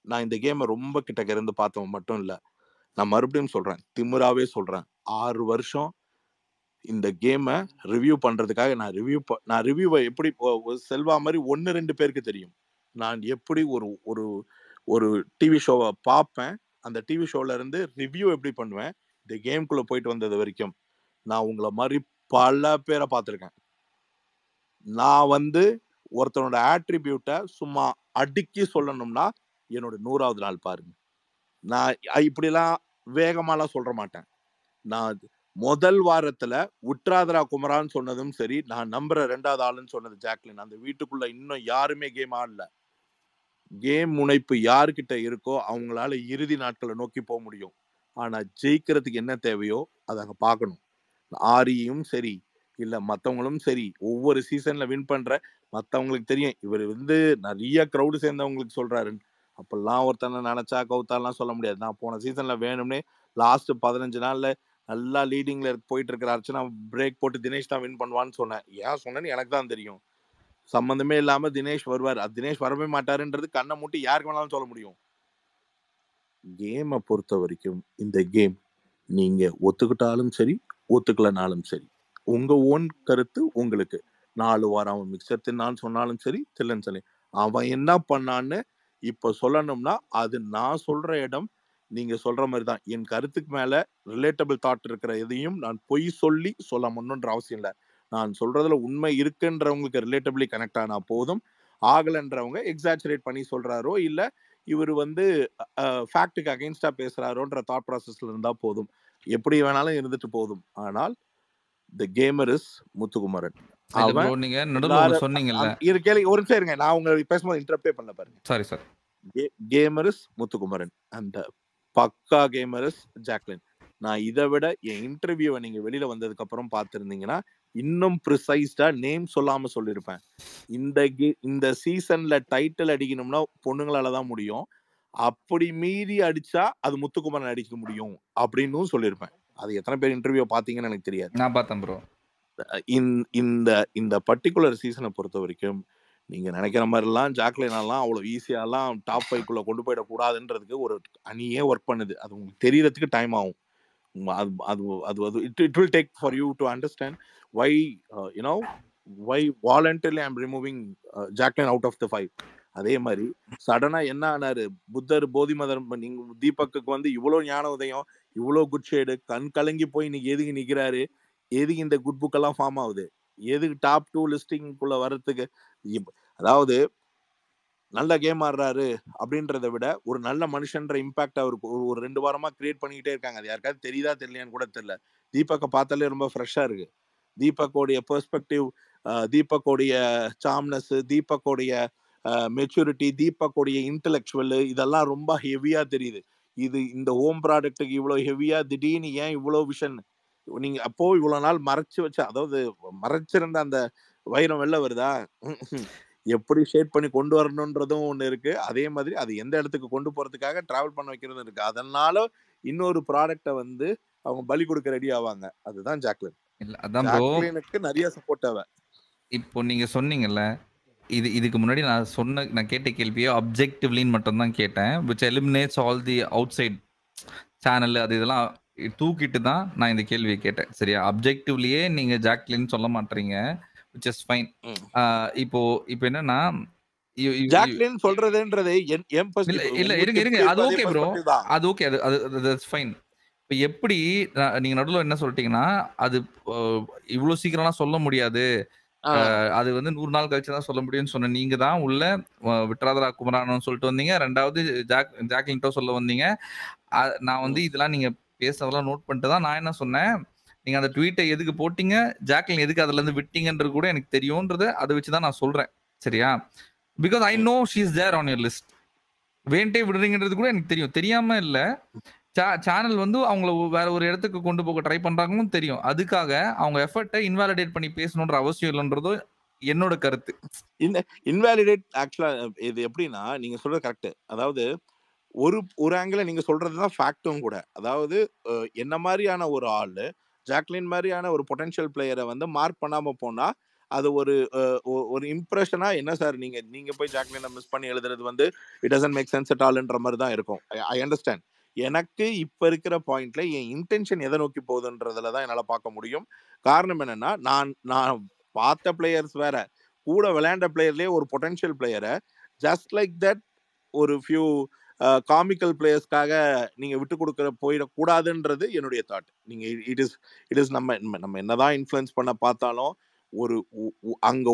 நான் இந்த கேமை ரொம்ப கிட்டக்க இருந்து பார்த்தவன் மட்டும் இல்ல. நான் மறுபடியும் சொல்றேன். திமிராவே சொல்றேன். 6 வருஷம் இந்த கேமை ரிவ்யூ பண்றதுக்காக நான் ரிவ்யூவை எப்படி செல்வா மாதிரி 1, 2 பேருக்கு தெரியும். நான் எப்படி ஒரு ஒரு ஒரு டிவி ஷோவை பார்ப்பேன். அந்த டிவி ஷோல இருந்து ரிவ்யூ எப்படி பண்ணுவேன். இந்த கேம்குள்ள போயிட்டு வந்தது வரைக்கும். நான் உங்கள மாதிரி பல பேரை பார்த்துருக்கேன். நான் வந்து ஒருத்தனோட ஆட்ரிபியூட்டை சும்மா அடுக்கி சொல்லணும்னா என்னோட 100வது நாள் பாருங்க. நான் இப்படிலாம் வேகமாலாம் சொல்ற மாட்டேன். நான் முதல் வாரத்துல உட்ராதரா குமரான்னு சொன்னதும் சரி, நான் நம்புற 2வது ஆளுன்னு சொன்னது ஜாக்லின். அந்த வீட்டுக்குள்ள இன்னும் யாருமே கேம் ஆடல. கேம் முனைப்பு யார்கிட்ட இருக்கோ அவங்களால இறுதி நாட்களை நோக்கி போக முடியும். ஆனா ஜெயிக்கிறதுக்கு என்ன தேவையோ அதை அங்க பார்க்கணும். ஆரியும் சரி, இல்ல மத்தவங்களும் சரி, ஒவ்வொரு சீசன்ல வின் பண்ற மத்தவங்களுக்கு தெரியும். இவர் வந்து நிறைய கிரவுடு சேர்ந்தவங்களுக்கு சொல்றாருன்னு. அப்பெல்லாம் ஒருத்தனை நினைச்சா கவுத்தாலாம் சொல்ல முடியாது. நான் போன சீசன்ல வேணும்னே லாஸ்ட் 15 நாள்ல நல்லா லீடிங்ல போயிட்டு இருக்கிற அர்ச்சனா பிரேக் போட்டு தினேஷ் தான் வின் பண்ணுவான்னு சொன்னேன். ஏன் சொன்னேன்னு எனக்கு தான் தெரியும். சம்பந்தமே இல்லாம தினேஷ் வருவார். தினேஷ் வரவே மாட்டாருன்றது கண்ணை மூட்டி யாருக்கு வேணாலும் சொல்ல முடியும். கேமை பொறுத்த வரைக்கும் இந்த கேம் நீங்க ஒத்துக்கிட்டாலும் சரி, ஒத்துக்கலனாலும் சரி, உங்க ஓன் கருத்து உங்களுக்கு. 4 வாரம் அவன் மிக்சர் தின்னான்னு சொன்னாலும் சரி, தில்லன்னு சொல்லி அவன் என்ன பண்ணான்னு இப்ப சொல்லணும்னா அது நான் சொல்ற இடம். நீங்க சொல்ற மாதிரி தான். என் கருத்துக்கு மேல ரிலேட்டபிள் தாட் இருக்கிற எதையும் நான் பொய் சொல்லி சொல்ல முன்னுன்ற அவசியம் இல்லை. நான் சொல்றதுல உண்மை இருக்குன்றவங்களுக்கு ரிலேட்டபிளி கனெக்ட் ஆனா போதும். ஆகலன்றவங்க எக்ஸாச்சுரேட் பண்ணி சொல்றாரோ இல்ல இவர் வந்து ஃபேக்டுக்கு அகைன்ஸ்டா பேசுறாரோன்ற தாட் ப்ராசஸ்ல இருந்தா போதும். எப்படி வேணாலும் இருந்துட்டு போதும். ஆனால் தி கேமர் இஸ் முத்துக்குமரன். இல்ல ப்ரோ, அவன் நீங்க நடுவுல ஒண்ணு எல்லாரும் சொன்னீங்கல்ல. இரு கேளுங்க, ஒரு நிமிஷம் இருங்க. நான் உங்களை பேசும்போது இன்டரப்டே பண்ணல பாருங்க. Sorry sir. Gamer is Muthukumaran. அந்த பக்கா கேமர் இஸ் ஜாக்லின். நான் இதை விட என் இன்டர்வியூவை நீங்க வெளியில வந்ததுக்கு அப்புறம் பார்த்திருந்தீங்கன்னா இன்னும் ப்ரிசைஸ்டா நேம் சொல்லாம சொல்லியிருப்பேன். இந்த சீசன்ல டைட்டில் அடிக்கணும்னா பொண்ணுங்களால தான் முடியும். அப்படி மீறி அடிச்சா அது முத்துக்குமரன் அடிக்க முடியும் அப்படின்னு சொல்லியிருப்பேன். அது எத்தனை பேர் இன்டர்வியூ பாத்தீங்கன்னு எனக்கு தெரியாது. நான் பார்த்தேன் ப்ரோ. இந்த இந்த பர்டிகுலர் சீசனை பொறுத்த வரைக்கும் நீங்க நினைக்கிற மாதிரிலாம் ஜாக்லினாலாம் அவ்வளோ ஈஸியாலாம் டாப் 5க்குள்ள கொண்டு போயிடக்கூடாதுன்றதுக்கு ஒரு அணியே ஒர்க் பண்ணுது. அது உங்களுக்கு தெரியறதுக்கு டைம் ஆகும். அது அது அது அது it will take for you to understand why you know why voluntarily I am removing Jacqueline out of the 5. அதே மாதிரி சடனா என்ன ஆனாரு புத்தர் போதி மதர் நீங்க தீபக்கு வந்து இவ்வளவு ஞான உதயம், இவ்வளவு குட் ஷேடு, கண் கலங்கி போய் இன்னைக்கு எதுக்கு நிக்கிறாரு, எதுக்கு இந்த குட் புக் எல்லாம் ஃபார்ம் ஆகுது, எதுக்கு டாப் 2 லிஸ்டிங்குள்ள வர்றதுக்கு. அதாவது நல்ல கேம் ஆடுறாரு அப்படின்றத விட ஒரு நல்ல மனுஷன்ற இம்பாக்ட் அவருக்கு ஒரு 2 வாரமா கிரியேட் பண்ணிக்கிட்டே இருக்காங்க. அது யாருக்காவது தெரியுதா தெரியலையான்னு கூட தெரியல. தீபக்கை பார்த்தாலே ரொம்ப ஃப்ரெஷ்ஷா இருக்கு. தீபக்கோடைய பெர்ஸ்பெக்டிவ், தீபக்கோடைய சாம்னஸ், தீபக்கோடைய மெச்சூரிட்டி, தீபக்கோடைய இன்டெலெக்சுவல் இதெல்லாம் ரொம்ப ஹெவியா தெரியுது. இந்த ஹோம் ப்ராடக்ட்டுக்கு இவ்வளவு ஹெவியா திடீர்னு ஏன் இவ்வளவு விஷன். நீங்க அப்போ இவ்வளவு நாள் மறைச்சு வச்ச, அதாவது மறைச்சிருந்த அந்த வைரம் வெளில வருதா? எப்படி ஷேட் பண்ணி கொண்டு வரணும்ன்றதும் ஒண்ணு இருக்கு. அதே மாதிரி அது எந்த இடத்துக்கு கொண்டு போறதுக்காக டிராவல் பண்ண வைக்கிறதும் இருக்கு. அதனால இன்னொரு ப்ராடக்ட வந்து அவங்க பலி கொடுக்க ரெடி ஆவாங்க. அதுதான் ஜாக்லின். இல்ல அதான் ப்ரோ. ஜாக்லினுக்கு நிறைய சப்போர்ட் தேவை. இப்போ நீங்க சொன்னீங்கல்ல, இதுக்கு முன்னாடி நான் கேட்ட கேள்வியை அப்ஜெக்டிவ்லின்னு மட்டும் தான் கேட்டேன். Which eliminates all the outside channel அது இதெல்லாம் தூக்கிட்டு தான் நான் இந்த கேள்வியை கேட்டேன். சரியா? அப்ஜெக்டிவ்லியே நீங்க ஜாக்லின் சொல்ல மாட்டீங்க. Which is fine. இப்போ இப்போ என்னன்னா ஜாக்லின் சொல்றதுன்றது என் இல்ல பெர்ஸ்பெக்டிவ். இல்ல உங்களுக்கு இருங்க இருங்க. எப்படி அது இருக்கோ அதே ஓகே ப்ரோ. பெர்ஸ்பெக்டிவ் தான். அது ஓகே. அது தட்ஸ் ஃபைன். இப்ப எப்படி நீங்க நடுவுல என்ன சொல்லிட்டீங்கன்னா, அது இவ்ளோ சீக்கிரம்லாம் சொல்ல முடியாது. அது வந்து 100 நாள் கழிச்சு தான் சொல்ல முடியும்னு சொன்ன நீங்க தான் உள்ள விட்ராதரா குமரானன்னு சொல்லிட்டு வந்தீங்க. 2வது ஜாக்லின்ட்டோ சொல்ல வந்தீங்க. நான் வந்து இதெல்லாம் நீங்க பேசுனதெல்லாம் நோட் பண்ணிட்டு தான் நான் என்ன சொன்னேன், நீங்க அந்த ட்வீட்ட எதுக்கு போட்டீங்க? ஜாக்லின் எதுக்கு அதுலருந்து விட்டீங்கன்றது கூட எனக்கு தெரியும்ன்றத அத வச்சு தான் நான் சொல்றேன். சரியா? Because I know she is there on your list. வேண்டே விடுறீங்கன்றது கூட எனக்கு தெரியும். தெரியாம இல்ல. சேனல் வந்து அவங்கள வேற ஒரு இடத்துக்கு கொண்டு போக ட்ரை பண்றாங்கன்னு தெரியும். அதுக்காக அவங்க எஃபர்ட்ட இன்வாலிடேட் பண்ணி பேசணுன்ற அவசியம் இல்லன்றது என்னோட கருத்து. இன்வாலிடேட் ஆக்சுவலா இது எப்படின்னா நீங்க சொல்றது கரெக்ட். அதாவது ஒரு ஆங்கிள் நீங்க சொல்றதுதான் ஃபேக்டும் கூட. அதாவது என்ன மாதிரியான ஒரு ஆளு ஜாக்லின் மாதிரியான ஒரு பொட்டன்ஷியல் பிளேயரை வந்து மார்க் பண்ணாம போனா அது ஒரு இம்ப்ரெஷனா என்ன சார் நீங்க போய் ஜாக்லினை மிஸ் பண்ணி எழுதுறது வந்து it doesn't make sense at ஆல்ன்ற மாதிரி தான் இருக்கும். I understand. எனக்கு இப்ப இருக்கிற பாயிண்ட்ல என் இன்டென்ஷன் எதை நோக்கி போகுதுன்றதுல தான் என்னால பார்க்க முடியும். காரணம் என்னன்னா, நான் பார்த்த பிளேயர்ஸ் வேற, கூட விளையாண்ட பிளேயர்லயே ஒரு பொட்டன்ஷியல் பிளேயரை ஜஸ்ட் லைக் தட் ஒரு ஃபியூ காமிக்கல் பிளேயர்ஸ்க்காக நீங்க விட்டு கொடுக்க போயிடக்கூடாதுன்றது என்னுடைய தாட். நீங்க இட் இஸ் நம்ம என்னதான் இன்ஃப்ளூயன்ஸ் பண்ண பார்த்தாலும் ஒரு அங்க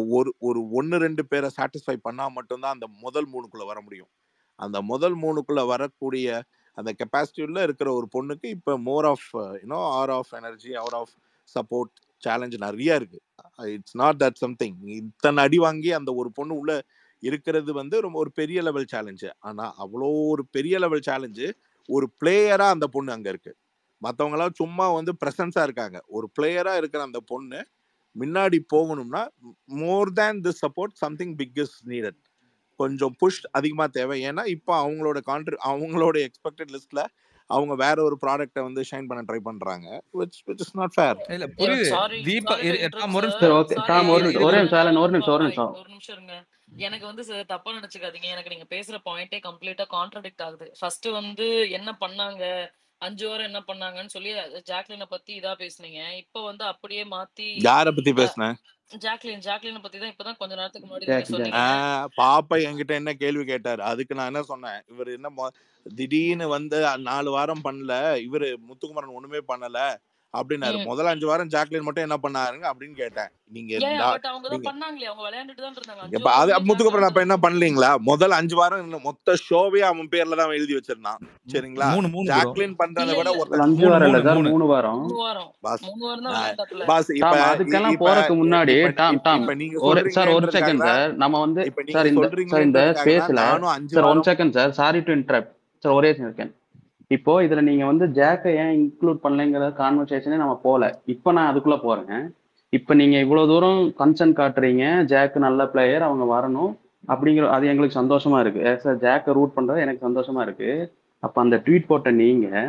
ஒரு 1-2 பேரை சாட்டிஸ்ஃபை பண்ணா மட்டும்தான் அந்த முதல் 3க்குள்ள வர முடியும். அந்த முதல் 3க்குள்ள வரக்கூடிய அந்த கெப்பாசிட்டியுள்ள இருக்கிற ஒரு பொண்ணுக்கு இப்ப more of or of energy, or of support, challenge நிறைய இருக்கு. இட்ஸ் நாட் தட் சம்திங் இத்தனை அடி வாங்கி அந்த ஒரு பொண்ணு உள்ள இருக்கிறது வந்து ரொம்ப ஒரு பெரிய லெவல் சேலஞ்சு. ஆனா அவ்வளோ ஒரு பெரிய லெவல் சேலஞ்சு ஒரு பிளேயரா அந்த பொண்ணு அங்க இருக்கு. மற்றவங்க எல்லாம் சும்மா வந்து பிரசன்ஸா இருக்காங்க. ஒரு பிளேயரா இருக்கிற அந்த பொண்ணு முன்னாடி போகணும்னா more than this support something big is needed. கொஞ்சம் புஷ் அதிகமா தேவை. ஏன்னா இப்போ அவங்களோட எக்ஸ்பெக்டட் லிஸ்ட்ல அவங்க வேற ஒரு ப்ராடக்ட்டை வந்து ஷைன் பண்ண ட்ரை பண்றாங்க, which is not fair. இல்ல புரியுது. தீபா டாம் ஒரு சரி, ஓகே. டாம் ஒரு இரு- நிமிஷம் ஒரு நிமிஷம் இருங்க. எனக்கு வந்து தப்பா நினைச்சுக்காதீங்க. எனக்கு நீங்க பேசுற பாயிண்டே கம்ப்ளீட்டா கான்ட்ரடிக்ட் ஆகுது. ஃபர்ஸ்ட் வந்து என்ன பண்ணாங்க, 5 வாரம் என்ன பண்ணாங்கன்னு சொல்லி ஜாக்லினை பத்தி இதா பேசுனீங்க. இப்போ வந்து அப்படியே மாத்தி யாரை பத்தி பேசுனேன்? ஜாக்லினை பத்தி தான் இப்பதான் கொஞ்ச நேரத்துக்கு முன்னாடி ஜாக், நீங்க சொன்னீங்க. பாப்பா என்கிட்ட என்ன கேள்வி கேட்டாரு, அதுக்கு நான் என்ன சொன்னேன், இவர் என்ன திடீர்னு வந்து 4 வாரம் பண்ணல, இவரு முத்துக்குமரன் ஒண்ணுமே பண்ணல அப்படின்னாரு. முதல் 5 வாரம் ஜாக்லின் மட்டும் என்ன பண்ணாருங்க அப்படின்னு கேட்டேன். நீங்க பட் அவங்க தான் பண்ணாங்களே, அவங்க விளையாண்டுட்டு தான் இருந்தாங்க. 5 இப்ப அது வாரம் முத்துக்குமரன் அப்ப என்ன பண்ணலீங்களா? முதல் 5 வாரம் மொத்த ஷோவே அவன் பேர்ல தான் எழுதி வச்சிருந்தான். சரிங்களா? ஜாக்லின் பண்றதை விட ஒரு 5 வாரம் இல்ல சார், 3 வாரம். 3 வாரம் பாஸ் 3 வாரம் தான் விளையாண்டாப்ல. பாஸ் இப்ப டாம் அதுக்கெல்லாம் போறதுக்கு முன்னாடி டாம் இப்ப நீங்க சார் ஒரு செகண்ட் சொல்றீங்கன்றதுக்காக சார், நம்ம வந்து இப்ப சார் நீங்க இந்த சொல்றீங்கன்றதுக்காக ஸ்பேஸ்ல நானும் 5 சார் 1 வாரம் second sir, sorry to interrupt sir, ஒரே செகண்ட். இப்போ இதுல நீங்க வந்து ஜாக்கை ஏன் இன்க்ளூட் பண்ணலைங்கிற கான்வர்சேஷனே நம்ம போல. இப்போ நான் அதுக்குள்ள போறேன். இப்போ நீங்க இவ்வளவு தூரம் கன்சர்ன் காட்டுறீங்க, ஜாக் நல்ல பிளேயர், அவங்க வரணும் அப்படிங்கிற, அது எங்களுக்கு சந்தோஷமா இருக்கு. சார் ஜாக்கை ரூட் பண்றது எனக்கு சந்தோஷமா இருக்கு. அப்ப அந்த ட்வீட் போட்ட நீங்க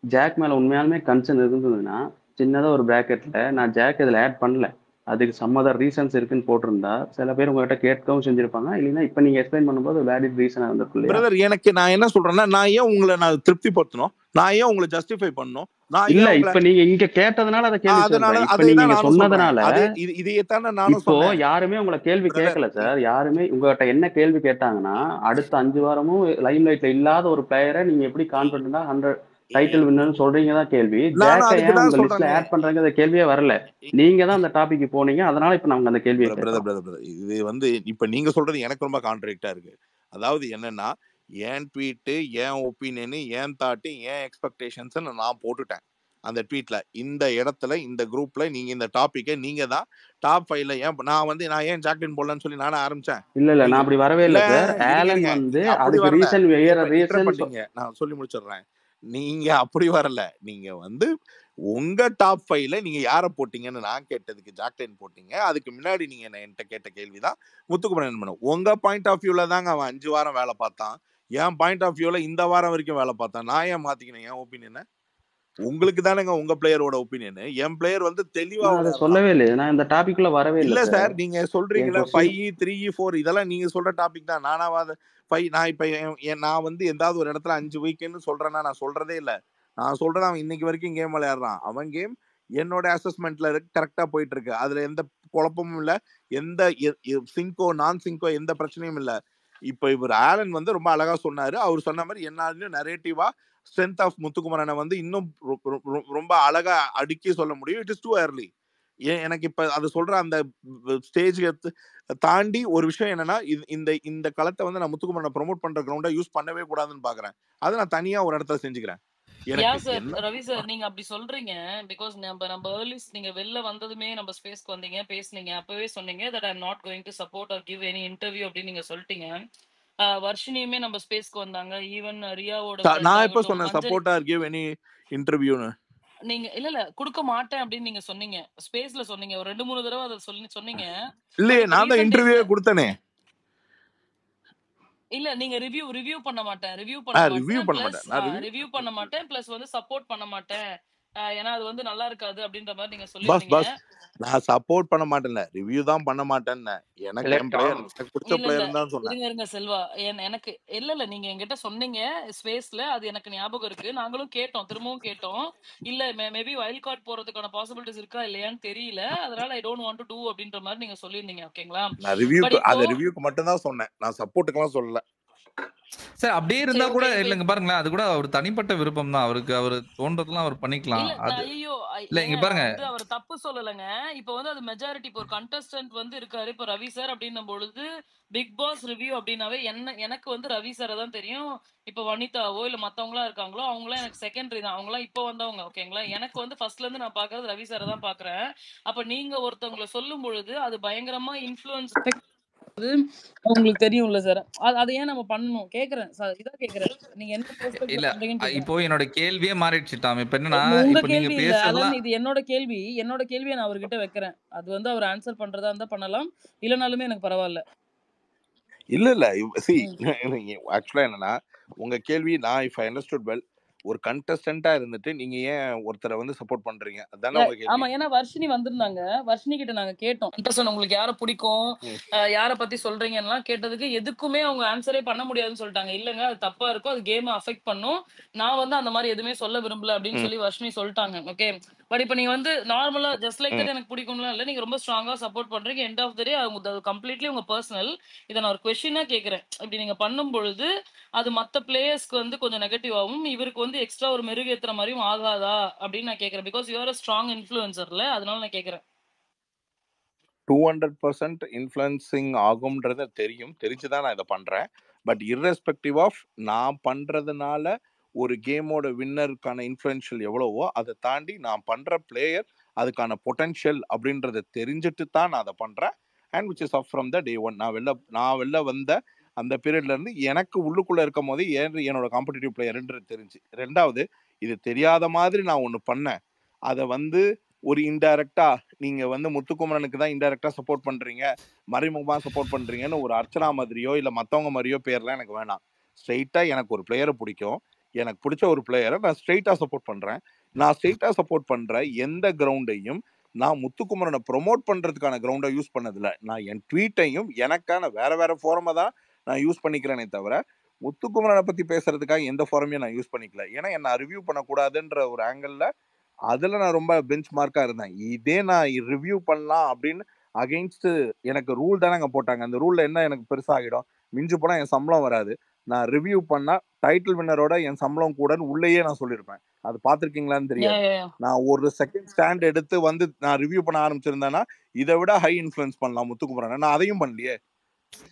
ஜாக் மேல உண்மையாலுமே கன்சர்ன் இருந்ததுன்னா சின்னதா ஒரு பிராக்கெட்ல நான் ஜாக் இதுல ஆட் பண்ணல, அதுக்கு சம் அதர் ரீசன்ஸ் இருக்குன்னு போட்டிருந்தா சில பேர் உங்ககிட்ட கேட்கவும் செஞ்சிருப்பாங்க. இல்லைன்னா இப்ப நீங்க எக்ஸ்பிளைன் பண்ணும்போது வேலிட் ரீசனா இருந்திருக்கு இல்லையா? பிரதர், எனக்கு நான் என்ன சொல்றேன்னா, நான் ஏன் உங்களை திருப்திப்படுத்தணும், நான் ஏன் உங்களை ஜஸ்டிஃபை பண்ணணும், நான் இல்ல ஏன் இப்ப நீங்க இங்க கேட்டதுனால அதை கேள்வி அதனால கேட்கிறேன். இப்ப அதேதான் நீங்க நானும் சொல்றேன். சொன்னதுனால இதையத்தானே நானும் இப்போ சொன்னேன். யாருமே உங்களை கேள்வி பிரதர் கேட்கல சார். யாருமே உங்ககிட்ட என்ன கேள்வி கேட்டாங்கன்னா, அடுத்த 5 வாரமும் லைம் லைட்ல இல்லாத ஒரு பிளேயரை நீங்க எப்படி கான்பிடண்டா 100 டைட்டில் வின்னர்னு சொல்றீங்க தான் கேள்வி. நானும் ஜாக்கை அதுக்கு ஏன் தான் உங்க லிஸ்ட்ல சொல்றேனே. ஆட் பண்றீங்க கேள்வியே வரல. நீங்க தான் அந்த டாபிக் போனீங்க, அதனால இப்ப நாங்க அந்த கேள்வியை பிரதர் கேட்கறோம். பிரதர் இது வந்து இப்ப நீங்க சொல்றது எனக்கு ரொம்ப கான்ட்ராக்டா இருக்கு. அதாவது என்னன்னா, என் ட்வீட்டு, என் ஒப்பீனியனு, என் தாட்டு, என் எக்ஸ்பெக்டேஷன்ஸ் நான் போட்டுட்டேன் அந்த ட்வீட்ல. இந்த இடத்துல இந்த குரூப்ல நீங்க இந்த டாபிக்கை நீங்க தான் டாப் 5ல நான் ஏன் ஜாக்லின் போடலன்னு சொல்லி நானே ஆரம்பிச்சேன். இல்ல நான் அப்படி வரவே இல்ல இல்ல சார். ஆலன் இருங்க, வந்து நீங்க அப்படி அதுக்கு வரல. ரீசன் வேற இப்ப ரீசன் பண்ணீங்க, நான் சொல்லி முடிச்சிடுறேன். நீங்க அப்படி வரல. நீங்க வந்து உங்க டாப் 5ல நீங்க யாரை போட்டீங்கன்னு நான் கேட்டதுக்கு ஜாக்லின் போட்டீங்க. அதுக்கு முன்னாடி நீங்க என்கிட்ட கேட்ட கேள்விதான் முத்துக்குமரன் என்ன பண்ண. உங்க பாயிண்ட் ஆஃப் வியூல தாங்க அவன் 5 வாரம் வேலை பார்த்தான். என் பாயிண்ட் ஆஃப் வியூல இந்த வாரம் வரைக்கும் வேலை பார்த்தான். நான் ஏன் மாத்திக்கினேன் என் ஒப்பீனியனை? உங்களுக்கு தானேங்க உங்க பிளேயரோட ஒப்பீனியன். என் பிளேயர் வந்து தெளிவா நான் அதை சொல்லவே இல்லை. நான் இந்த டாபிக்ல வரவே இல்ல இல்லை சார். நீங்க சொல்றீங்களா என் question- 5, 3, 4 இதெல்லாம் நீங்க சொல்ற டாபிக் தான். நானாவது 5 நான் இப்ப நான் வந்து எந்தாவது ஒரு இடத்துல 5 வீக்குன்னு சொல்றேன்னா நான் சொல்றதே இல்ல. நான் சொல்றது அவன் இன்னைக்கு வரைக்கும் கேம் விளையாடுறான். அவன் கேம் என்னோட அசஸ்மெண்ட்ல கரெக்டா போயிட்டு இருக்கு. அதுல எந்த குழப்பமும் இல்ல, எந்த சிங்கோ நான் சிங்கோ எந்த பிரச்சனையும் இல்ல. இப்ப இவர் ஆலன் வந்து ரொம்ப அழகா சொன்னாரு. அவர் சொன்ன மாதிரி என்னாலும் நரேட்டிவா ஸ்ட்ரென்த் ஆஃப் முத்துக்குமரனை வந்து இன்னும் ரொம்ப அழகா அடுக்கி சொல்ல முடியும். It is too early. எனக்கு இப்ப அது சொல்ற அந்த ஸ்டேஜ் தாண்டி ஒரு விஷயம் என்னன்னா, இந்த களத்தை வந்து நான் முத்துக்குமரனை ப்ரோமோட் பண்ற கிரவுண்டா யூஸ் பண்ணவே கூடாதுன்னு பாக்குறேன். அதை நான் தனியா ஒரு இடத்துல செஞ்சுக்கிறேன். ரவி சார், நீங்க அப்படி சொல்றீங்க பிகாஸ் நம்ம ஏர்லி நீங்க வெளில வந்ததுமே நம்ம ஸ்பேஸ்க்கு வந்தீங்க, பேசுனீங்க, அப்பவே சொன்னீங்க that I am not going to support or give any interview அப்படின்னு நீங்க சொல்லிட்டீங்க. வர்ஷினியுமே நம்ம ஸ்பேஸ்க்கு வந்தாங்க. ஈவன் ரியாவோட நான் எப்ப சொன்னேன் சப்போர்ட் ஆர் கிவ் எனி இன்டர்வியூன்னு? நீங்க இல்ல கொடுக்க மாட்டேன் அப்படின்னு நீங்க சொன்னீங்க, ஸ்பேஸ்ல சொன்னீங்க. ஒரு 2-3 தடவை அதை சொன்னீங்க. இல்லையே, நான் தான் இன்டர்வியூ கொடுத்தனே. இல்ல நீங்க ரிவ்யூ பண்ண மாட்டேன், ரிவ்யூ பண்ண மாட்டேன் பிளஸ் வந்து சப்போர்ட் பண்ண மாட்டேன் ஏன்னா அது வந்து நல்லா இருக்காது அப்படின்ற மாதிரி நீங்க பஸ் சொல்லியிருந்தீங்க. பஸ் நான் சப்போர்ட் பண்ண மாட்டேன்ல, ரிவ்யூ தான் பண்ண மாட்டேன்னு. எனக்கு இல்ல என் பிளேயர் டாம் எனக்கு பிடிச்ச இல்ல இல்ல பிளேயர் தான் சொன்னேன். இருங்க செல்வா, எனக்கு இல்ல நீங்க என்கிட்ட சொன்னீங்க ஸ்பேஸ்ல, அது எனக்கு ஞாபகம் இருக்கு. நாங்களும் கேட்டோம், திரும்பவும் கேட்டோம். இல்ல மேபி வைல்ட் கார்டு போறதுக்கான பாசிபிலிட்டிஸ் இருக்கா இல்லையான்னு தெரியல, அதனால I don't want to do அப்படின்ற மாதிரி நீங்க சொல்லியிருந்தீங்க. ஓகேங்களா? நான் பட் ரிவ்யூக்கு இப்போ அது ரிவ்யூக்கு மட்டும் தான் சொன்னேன், நான் சப்போர்ட்டுக்கெல்லாம் சொல்லல. சார் அப்படியே சரி இருந்தா கூட ஓகே. இப்போ இல்லைங்க பாருங்களேன், அது கூட அவர் தனிப்பட்ட விருப்பம் தான். அவருக்கு அவர் தோன்றதெல்லாம் அவர் பண்ணிக்கலாம். இல்ல அது ஐயோ இல்ல ஏங்க இங்க நான் பாருங்க. வந்து அவர் தப்பு சொல்லலைங்க. இப்போ வந்து அது மெஜாரிட்டி. இப்போ ஒரு கண்டஸ்டன்ட் வந்து இருக்காரு, இப்போ ரவி சார் அப்படின்னும் பொழுது பிக் பாஸ் ரிவ்யூ அப்படின்னாவே எனக்கு வந்து ரவி சாரை தான் தெரியும். இப்போ வனிதாவோ இல்ல மத்தவங்களா இருக்காங்களோ அவங்களாம் எனக்கு செகண்டரி தான். அவங்களாம் இப்போ வந்தவங்க. ஓகேங்களா? எனக்கு வந்து ஃபர்ஸ்ட்ல இருந்து நான் பாக்குறது ரவி சாரை தான் பாக்குறேன். அப்ப நீங்க ஒருத்தவங்களை சொல்லும் பொழுது அது பயங்கரமா இன்ஃப்ளூயன்ஸ் உங்களுக்கு தெரியும்ல சார். அது ஏன் நம்ம பண்ணணும் கேக்குறேன் சார். இதான் கேக்குறேன். நீங்க என்ன பெர்ஸ்பெக்டிவ்ல இல்ல பண்றீங்கன்னு கேக்குறேன். இப்போ என்னோட கேள்வியே மாறிடுச்சு டாம். இப்ப என்னன்னா, உங்க இப்ப நீங்க கேள்வி இல்ல அலன், பேசுறதெல்லாம் இது என்னோட கேள்வி. என்னோட கேள்வியை நான் அவர்கிட்ட வைக்கிறேன். அது வந்து அவர் ஆன்சர் பண்றதா இருந்தா பண்ணலாம், இல்லனாலுமே எனக்கு பரவாயில்ல. இல்ல இல்ல சி ம். ஆக்சுவலா என்னன்னா, உங்க கேள்வி நான் இஃப் ஐ அண்டர்ஸ்டுட் வெல், ஒரு கண்டஸ்டன்ட்டா இருந்துட்டு நீங்க ஏன் ஒருத்தரை வந்து சப்போர்ட் பண்றீங்க, அதானே உங்க கேள்வி? ஆமா, ஏன்னா வர்ஷினி வந்திருந்தாங்க. வர்ஷினி கிட்ட நாங்க கேட்டோம். கண்டஸ்டன்ட் உங்களுக்கு யாரை பிடிக்கும், ம். யாரை பத்தி சொல்றீங்கலாம் கேட்டதுக்கு எதுக்குமே அவங்க ஆன்சரே பண்ண முடியாதுன்னு சொல்லிட்டாங்க. இல்லங்க அது தப்பா இருக்கும், அது கேமை அஃபெக்ட் பண்ணும், நான் வந்து அந்த மாதிரி எதுவுமே சொல்ல விரும்பல அப்படின்னு ம். சொல்லி வர்ஷினி சொல்லிட்டாங்க. ஓகே, பட் இப்போ நீங்க வந்து நார்மலா ஜஸ்ட் லைக் ம். தட் எனக்கு பிடிக்கும்லாம் இல்ல, நீங்க ரொம்ப ஸ்ட்ராங்கா சப்போர்ட் பண்றீங்க. எண்ட் ஆஃப் த டே அது கம்ப்ளீட்லி உங்க பர்சனல். இதை நான் ஒரு கொஸ்டினா கேட்கிறேன். இப்படி நீங்க பண்ணும் பொழுது அது மத்த பிளேயர்ஸ்க்கு வந்து கொஞ்சம் நெகட்டிவாவும், இவருக்கு வந்து எக்ஸ்ட்ரா ஒரு மெருகேத்துற மாதிரியும் ஆகாதா அப்படின்னு நான் கேட்கிறேன். Because you are a strong இன்ஃப்ளூயன்சர்ல, அதனால நான் கேட்கிறேன். 200% இன்ஃப்ளூயன்சிங் ஆகும்ன்றது தெரியும், தெரிஞ்சுதான் நான் இதை பண்றேன். பட் irrespective ஆஃப் நான் பண்றதுனால ஒரு கேமோட வின்னருக்கான இன்ஃப்ளூயன்ஷியல் எவ்வளவோ அதை தாண்டி நான் பண்ற பிளேயர் அதுக்கான பொட்டன்ஷியல் அப்படின்றத தெரிஞ்சுட்டு தான் நான் அதை பண்றேன். And which is off from the day one. நான் வெளில வந்த அந்த பீரியட்ல இருந்து எனக்கு உள்ளுக்குள்ள இருக்கும் போது என்னோட காம்படிட்டிவ் பிளேயர்ன்றது தெரிஞ்சு. ரெண்டாவது, இது தெரியாத மாதிரி நான் ஒன்று பண்ணேன், அதை வந்து ஒரு இன்டைரக்டா நீங்க வந்து முத்துக்குமரனுக்கு தான் இன்டைரக்டா சப்போர்ட் பண்றீங்க, மறைமுகமா சப்போர்ட் பண்றீங்கன்னு ஒரு அர்ச்சனா மாதிரியோ இல்ல மத்தவங்க மாதிரியோ பேர்லாம் எனக்கு வேணாம். ஸ்ட்ரெயிட்டா எனக்கு ஒரு பிளேயரை பிடிக்கும், எனக்கு பிடிச்ச ஒரு பிளேயரை நான் ஸ்ட்ரெயிட்டா சப்போர்ட் பண்றேன். நான் ஸ்ட்ரெயிட்டா சப்போர்ட் பண்ற எந்த கிரவுண்டையும் நான் முத்துக்குமரனை ப்ரொமோட் பண்றதுக்கான கிரவுண்டை யூஸ் பண்ணதில்ல. நான் என் ட்வீட்டையும் எனக்கான வேற வேற ஃபார்மை தான் நான் யூஸ் பண்ணிக்கிறேனே தவிர முத்துக்குமரனை பத்தி பேசுறதுக்காக எந்த ஃபார்மையும் நான் யூஸ் பண்ணிக்கல. ஏன்னா என்ன ரிவ்யூ பண்ணக்கூடாதுன்ற ஒரு ஆங்கிள் அதுல நான் ரொம்ப பெஞ்ச் மார்க்கா இருந்தேன். இதே நான் ரிவ்யூ பண்ணலாம் அப்படின்னு அகைன்ஸ்ட் எனக்கு ரூல் தானே அங்க போட்டாங்க. அந்த ரூல்ல என்ன எனக்கு பெருசா ஆகிடும், மிஞ்சு போனா என் சம்பளம் வராது. நான் ரிவ்யூ பண்ணா டைட்டில் வின்னரோட என் சம்பளம் கூடன்னு உள்ளேயே நான் சொல்லியிருப்பேன். அது பார்த்துருக்கீங்களான்னு தெரியாது. நான் ஒரு செகண்ட் ஸ்டாண்ட் எடுத்து வந்து நான் ரிவ்யூ பண்ண ஆரம்பிச்சிருந்தேன்னா இதை விட ஹை இன்ஃப்ளூயன்ஸ் பண்ணலாம் முத்துக்குமரன். நான் அதையும் பண்ணலையே.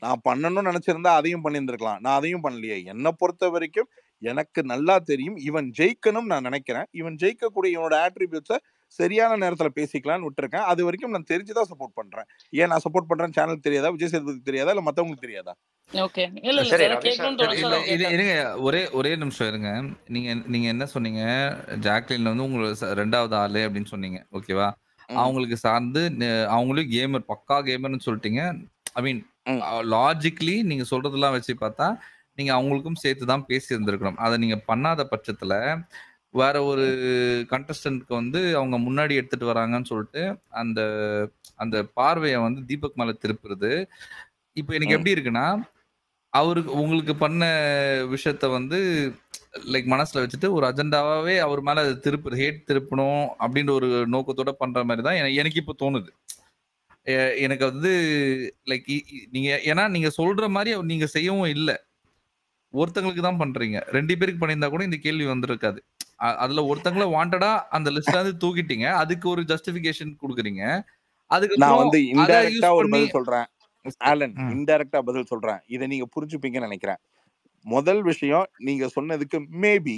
நான் பண்ணணும்னு நினைச்சிருந்தா அதையும் பண்ணியிருந்திருக்கலாம். நான் அதையும் பண்ணலையே. என்னை பொறுத்த வரைக்கும் எனக்கு நல்லா தெரியும் இவன் ஜெயிக்கணும்னு நான் நினைக்கிறேன். இவன் ஜெயிக்கக்கூடிய இவனோட ஆட்ரிபியூட்ஸை சரியான நேரத்துல பேசிக்கலாம்னு விட்டுருக்கேன். அது வரைக்கும் நான் தெரிஞ்சுதான் சப்போர்ட் பண்றேன். ஏன் நான் சப்போர்ட் பண்றேன்னு சேனல் தெரியாதா, விஜய் சேதுபதிக்கு தெரியாதா, இல்ல மத்தவங்களுக்கு தெரியாதா? ஓகே, இல்ல இல்ல சரி சார், ரவி சார், கேட்கணும்னு சார் தோணுச்சு இல்ல அதான் இது கேட்டேன். இருங்க, ஒரே நிமிஷம் இருங்க. நீங்க நீங்க என்ன சொன்னீங்க, ஜாக்லின் வந்து உங்களோட 2வது ஆளு அப்படின்னு சொன்னீங்க. ஓகேவா? ம், அவங்களுக்கு சார்ந்து அவங்களும் கேமர், பக்கா கேமர்னு சொல்லிட்டீங்க. ஐ மீன் ம், லாஜிக்கலி நீங்க சொல்றதெல்லாம் வச்சு பார்த்தா, நீங்க அவங்களுக்கும் சேர்த்து தான் பேசியிருந்திருக்கணும். அத நீங்க பண்ணாத பட்சத்துல, வேற ஒரு கண்டஸ்டன்ட்க்கு வந்து அவங்க முன்னாடி எடுத்துட்டு வராங்கன்னு சொல்லிட்டு, அந்த அந்த பார்வைய வந்து தீபக் மேல திருப்புறது. இப்ப எனக்கு ம். எப்படி இருக்குன்னா, அவருக்கு உங்களுக்கு பண்ண விஷயத்த வந்து லைக் மனசுல வச்சுட்டு ஒரு அஜெண்டாவாவே அவர் மேல ஹேட் திருப்பணும் அப்படின்ற ஒரு நோக்கத்தோட பண்ற மாதிரி தான் எனக்கு இப்ப தோணுது. எனக்கு வந்து லைக் நீங்க ஏன்னா நீங்க சொல்ற மாதிரி நீங்க செய்யவும் இல்ல. ஒருத்தங்களுக்கு தான் பண்றீங்க. 2 பேருக்கு பண்ணியிருந்தா கூட இந்த கேள்வி வந்திருக்காது. அதுல ஒருத்தங்கள வாண்டடா அந்த லிஸ்ட்ல இருந்து தூக்கிட்டீங்க. அதுக்கு ஒரு ஜஸ்டிஃபிகேஷன் குடுக்குறீங்க. நான் அதுக்கப்புறம் வந்து அத இன்டைரக்டா யூஸ் ஒரு பண்ணி பதில் சொல்றேன் ஆலன், ம். இன்டைரக்டா பதில் சொல்றேன். இதை நீங்க புரிஞ்சுப்பீங்கன்னு நினைக்கிறேன். முதல் விஷயம் நீங்க சொன்னதுக்கு மேபி,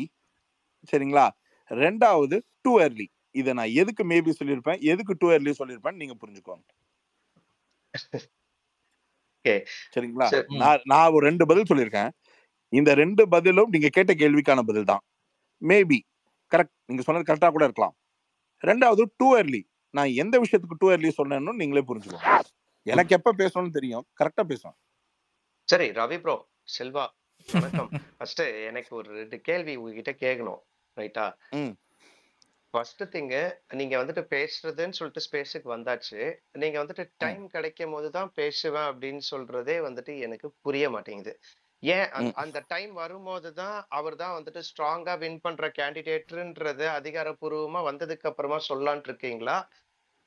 சரிங்களா? ரெண்டாவது டூ early. இதை நான் எதுக்கு மேபி சொல்லியிருப்பேன், எதுக்கு டூ early சொல்லியிருப்பேன் நீங்க புரிஞ்சுக்கோங்க. ஓகே சரிங்களா? சார். ம். நான் ஒரு 2 பதில் சொல்லியிருக்கேன். இந்த 2 பதிலும் நீங்க கேட்ட கேள்விக்கான பதில் தான். மேபி கரெக்ட், நீங்க சொன்னது கரெக்டா கூட இருக்கலாம். ரெண்டாவது டூ early. நான் எந்த விஷயத்துக்கு டூ early சொன்னேன்னு நீங்களே புரிஞ்சுக்கோங்க. எனக்கு எப்ப பேசணும்னு தெரியும், கரெக்டா பேசுவேன். சரி ரவி ப்ரோ, செல்வா வணக்கம். ஃபர்ஸ்ட் எனக்கு ஒரு 2 கேள்வி உங்ககிட்ட கேட்கணும், ரைட்டா? ம். ஃபர்ஸ்ட் திங்கு நீங்க வந்துட்டு பேசுறதுன்னு சொல்லிட்டு ஸ்பேஸுக்கு வந்தாச்சு. நீங்க வந்துட்டு ம், டைம் கிடைக்கும் போது தான் பேசுவேன் அப்படின்னு சொல்றதே வந்துட்டு எனக்கு புரிய மாட்டேங்குது. ஏன் ம், அந்த டைம் வரும்போது தான் அவர் தான் வந்துட்டு ஸ்ட்ராங்கா வின் பண்ற கேண்டிடேட்ன்றது அதிகாரப்பூர்வமா வந்ததுக்கு அப்புறமா சொல்லலாம்னு இருக்கீங்களா?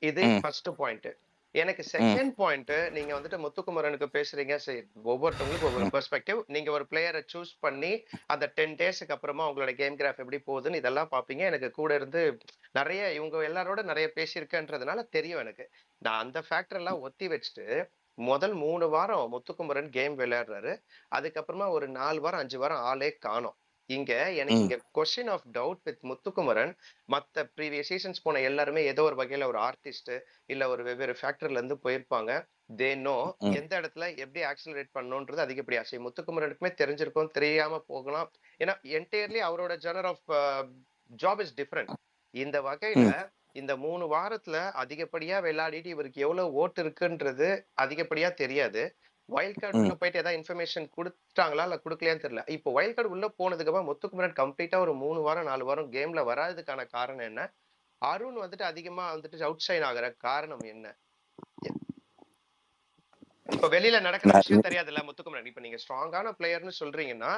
இது ம், ஃபர்ஸ்ட் பாயிண்ட். எனக்கு ம், செகண்ட் பாயிண்ட், நீங்க வந்துட்டு முத்துக்குமரனுக்கு பேசுறீங்க. சரி, ஒவ்வொருத்தவங்களுக்கு ஒவ்வொரு ம், பெர்ஸ்பெக்டிவ். நீங்க ஒரு பிளேயரை சூஸ் பண்ணி அந்த 10 டேஸ்க்கு அப்புறமா உங்களோட கேம் கிராஃப் எப்படி போகுதுன்னு இதெல்லாம் பாப்பீங்க. எனக்கு கூட இருந்து நிறைய இவங்க எல்லாரோட நிறைய பேசியிருக்கேன்றதுனால தெரியும் எனக்கு. நான் அந்த ஃபேக்டர் எல்லாம் ஒத்தி வச்சுட்டு முதல் 3 வாரம் முத்துக்குமரன் கேம் விளையாடுறாரு. அதுக்கப்புறமா ஒரு 4 வாரம் 5 வாரம் ஆளே காணோம். எனக்கு ம், இங்க question of doubt with Muthukumaran. மத்த ப்ரீவியஸ் சீசன்ஸ் போன எல்லாருமே ஏதோ ஒரு வகையில ஒரு ஆர்டிஸ்ட் இல்ல ஒரு வெவ்வேறு ஃபேக்டர்ல இருந்து போயிருப்பாங்க. தே நோ ம். எந்த இடத்துல எப்படி ஆக்சிலரேட் பண்ணணும்ன்றது அதிகப்படியா செய்யும். முத்துக்குமரனுக்குமே தெரிஞ்சிருக்கும், தெரியாம போகலாம். ஏன்னா என்டையர்லி அவரோட genre of job is different. இந்த வகையில ம், இந்த 3 வாரத்துல அதிகப்படியா விளையாடிட்டு இவருக்கு எவ்வளவு ஓட்டு இருக்குன்றது அதிகப்படியா தெரியாது. வைல்ட் கார்டு உள்ள ம். போயிட்டு ஏதாவது இன்ஃபர்மேஷன் கொடுத்தாங்களா இல்ல கொடுக்கலையான்னு தெரியல. இப்போ வைல்ட் கார்டு உள்ள போனதுக்கு அப்புறம் முத்துக்குமரன் கம்ப்ளீட்டா ஒரு 3 வாரம் 4 வாரம் கேம்ல வராததுக்கான காரணம் என்ன? அருண் வந்துட்டு அதிகமா வந்துட்டு அவுட் ஷைன் ஆகுற காரணம் என்ன? எ- இப்ப வெளியில நடக்கிற நான் விஷயம் தெரியாதுல்ல முத்துக்குமரன். இப்ப நீங்க ஸ்ட்ராங்கான பிளேயர்னு சொல்றீங்கன்னா,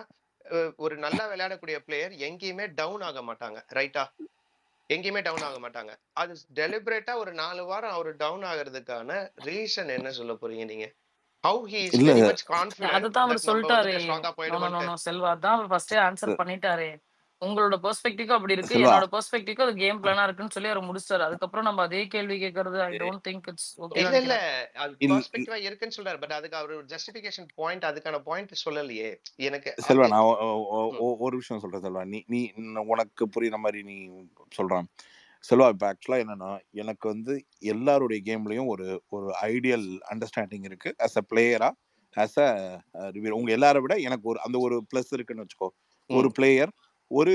ஒரு நல்லா விளையாடக்கூடிய பிளேயர் எங்கேயுமே டவுன் ஆக மாட்டாங்க, ரைட்டா? எங்கேயுமே டவுன் ஆக மாட்டாங்க. அது டெலிபரேட்டா ஒரு 4 வாரம் அவரு டவுன் ஆகுறதுக்கான ரீசன் என்ன சொல்ல போறீங்க நீங்க? How he is இல்ல very much confident அதுதான் அவர் that நம்ம சொல்லிட்டாரே. வந்துட்டு ஸ்ட்ராங்கா நோ நோ நோ போயிடுவோன்ட்டு. நோ செல்வா, அதான் அவர் ஃபர்ஸ்டே ஆன்சர் பண்ணிட்டாரே. உங்களோட பெர்ஸ்பெக்டிவ்க்கு அப்படி இருக்கு, செல்வா என்னோட பெர்ஸ்பெக்டிவ்க்கு அது கேம் பிளானா இருக்குன்னு சொல்லி அவர் முடிச்சிட்டாரு. அதுக்கப்புறம் நம்ம அதே கேள்வி கேட்கறது I don't think it's okay இல்ல இல்ல, நினைக்கிறேன். அது இல் இல் பெர்ஸ்பெக்டிவா இருக்குன்னு சொல்றாரு. பட் அதுக்கு அவர் ஒரு ஜஸ்டிபிகேஷன் பாயிண்ட், அதுக்கான பாயிண்ட் சொல்லலையே. எனக்கு செல்வா, நான் ம், ஒரு விஷயம் சொல்றேன் செல்வா. நீ நீ உனக்கு புரியுற மாதிரி நீ சொல்றான் செல்வா. இப்போ ஆக்சுவலா என்னன்னா, எனக்கு வந்து எல்லாருடைய கேம்லயும் ஒரு ஒரு ஐடியல் அண்டர்ஸ்டாண்டிங் இருக்கு. ஆஸ் அ பிளேயரா, ஆஸ் அ ரிவ்யூ, உங்க எல்லாரை விட எனக்கு ஒரு அந்த ஒரு பிளஸ் இருக்குன்னு வச்சுக்கோ. ஒரு ம். பிளேயர், ஒரு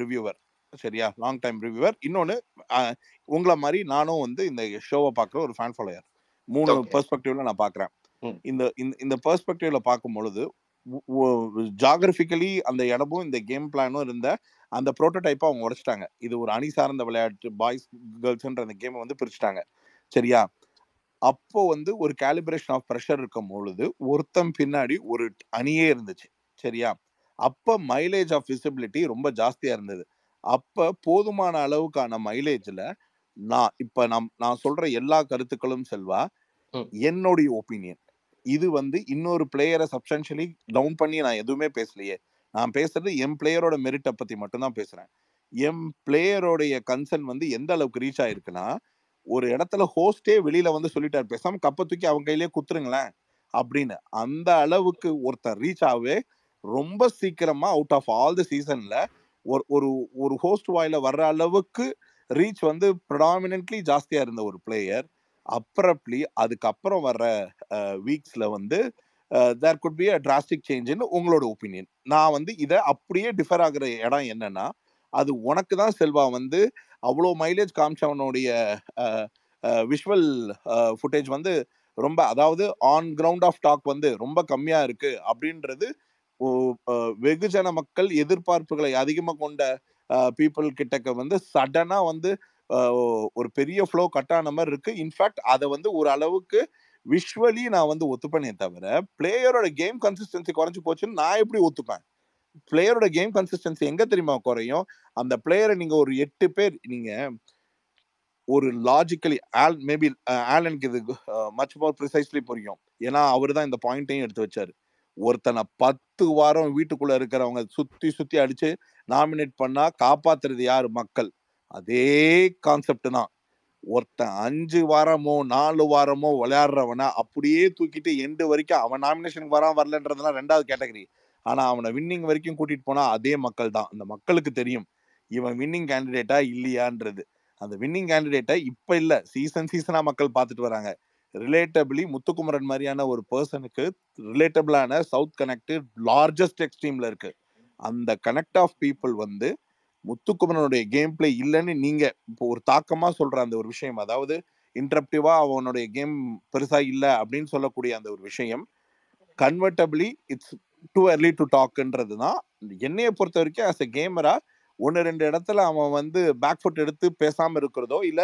ரிவ்யூவர், சரியா, லாங் டைம் ரிவ்யூவர். இன்னொன்னு, உங்களை மாதிரி நானும் வந்து இந்த ஷோவை பார்க்குற ஒரு ஃபேன் ஃபாலோயர். 3 ஓகே. பெர்ஸ்பெக்டிவ்ல நான் பார்க்குறேன். ம். இந்த இந்த பெர்ஸ்பெக்டிவ்ல பார்க்கும் பொழுது ஜாகிரபிக்கலி அந்த இடமும் இந்த கேம் பிளானும் இருந்த அந்த ப்ரோட்டோடைப்பை அவங்க உடைச்சிட்டாங்க. இது ஒரு அணி சார்ந்த விளையாட்டு, பாய்ஸ் கேர்ள்ஸ்ன்ற அந்த கேமை வந்து பிரிச்சுட்டாங்க, சரியா. அப்போ வந்து ஒரு கேலிபிரேஷன் ஆஃப் ப்ரெஷர் இருக்கும் பொழுது ஒருத்தன் பின்னாடி ஒரு அணியே இருந்துச்சு, சரியா. அப்ப மைலேஜ் ஆஃப் விசிபிலிட்டி ரொம்ப ஜாஸ்தியா இருந்தது. அப்ப போதுமான அளவுக்கான மைலேஜ்ல நான் சொல்ற எல்லா கருத்துக்களும் செல்வா, ம். என்னுடைய ஒப்பீனியன். இது வந்து இன்னொரு பிளேயரை சப்ஸ்டன்ஷியலி டவுன் பண்ணி நான் எதுவுமே பேசலையே. நான் பேசுறது என் பிளேயரோட மெரிட்டை பத்தி மட்டும் தான் பேசுறேன். என் பிளேயரோடைய கன்சர்ன் வந்து எந்த அளவுக்கு ரீச் ஆயிருக்குன்னா, ஒரு இடத்துல ஹோஸ்டே வெளியில வந்து சொல்லிட்டாரு, பேசாம கப்ப தூக்கி அவங்க கையிலேயே குத்துருங்களேன் அப்படின்னு. அந்த அளவுக்கு ஒருத்தர் ரீச் ஆகவே ரொம்ப சீக்கிரமா அவுட் ஆஃப் ஆல் தி சீசன்ல ஒரு ஒரு ஒரு ஹோஸ்ட் வாயில வர்ற அளவுக்கு ரீச் வந்து ப்ரிடாமினன்ட்லி ஜாஸ்தியா இருந்த ஒரு பிளேயர் அப்ரப்ட்லி அதுக்கப்புறம் வர்ற வீக்ஸ்ல வந்து தேர் குட் பி அ டிராஸ்டிக் சேஞ்சுன்னு உங்களோட ஒப்பீனியன். நான் வந்து இதை அப்படியே டிஃபர் ஆகுற இடம் என்னன்னா, அது உனக்கு தான் செல்வா வந்து அவ்வளோ மைலேஜ் காமிச்சவனுடைய விஷுவல் ஃபுட்டேஜ் வந்து ரொம்ப, அதாவது ஆன் கிரவுண்ட் ஆஃப் டாக் வந்து ரொம்ப கம்மியா இருக்கு அப்படின்றது வெகுஜன மக்கள் எதிர்பார்ப்புகளை அதிகமாக கொண்ட பீப்புள் கிட்டக்க வந்து சடனா வந்து ஒரு பெரிய ஃப்ளோ கட் ஆன மாதிரி இருக்கு. இன்ஃபேக்ட் அதை வந்து ஒரு அளவுக்கு விஷுவலி நான் வந்து ஒத்துப்பேனே தவிர, பிளேயரோட கேம் கன்சிஸ்டன்சி குறைஞ்சு போச்சுன்னு நான் எப்படி ஒத்துப்பேன்? பிளேயரோட கேம் கன்சிஸ்டன்சி எங்க தெரியுமா குறையும்? அந்த பிளேயரை நீங்க ஒரு 8 பேர், நீங்க ஒரு லாஜிக்கலி மேபி ஆலனுக்கு இது மச் மோர் ப்ரிசைஸ்லி புரியும். ஏன்னா அவர் தான் இந்த பாயிண்ட்டையும் எடுத்து வச்சாரு. ஒருத்தனை 10 வாரம் வீட்டுக்குள்ள இருக்கிறவங்க சுத்தி சுத்தி அடிச்சு நாமினேட் பண்ணா காப்பாத்துறது யாரு? மக்கள். அதே கான்செப்ட் தான். ஒருத்தன் 5 வாரமோ 4 வாரமோ விளையாடுறவன அப்படியே தூக்கிட்டு எண்டு வரைக்கும், அவன் நாமினேஷனுக்கு வரலன்றதெல்லாம் 2வது கேட்டகரி. ஆனா அவனை வின்னிங் வரைக்கும் கூட்டிட்டு போனா அதே மக்கள் தான். அந்த மக்களுக்கு தெரியும் இவன் வின்னிங் கேண்டிடேட்டா இல்லையான்றது. அந்த வின்னிங் கேண்டிடேட்டை இப்ப இல்ல, சீசனா மக்கள் பார்த்துட்டு வராங்க. ரிலேட்டபிளி முத்துக்குமரன் மாதிரியான ஒரு பர்சனுக்கு ரிலேட்டபிளான சவுத் கனெக்ட் லார்ஜஸ்ட் எக்ஸ்ட்ரீம்ல இருக்கு. அந்த கனெக்ட் ஆஃப் பீப்புள் வந்து முத்துக்குமரனுடைய கேம் பிளே இல்லைன்னு நீங்க இப்போ ஒரு தாக்கமா சொல்ற அந்த ஒரு விஷயம், அதாவது இன்டரப்டிவா அவனுடைய கேம் பெருசா இல்ல அப்படின்னு சொல்லக்கூடிய அந்த ஒரு விஷயம், கன்வெர்டபிளி இட்ஸ் டூ early டு டாக்ன்றது தான் என்னைய பொறுத்த வரைக்கும். ஆஸ் எ கேமரா ஒன்னு ரெண்டு இடத்துல அவன் வந்து பேக் ஃபுட் எடுத்து பேசாம இருக்கிறதோ இல்ல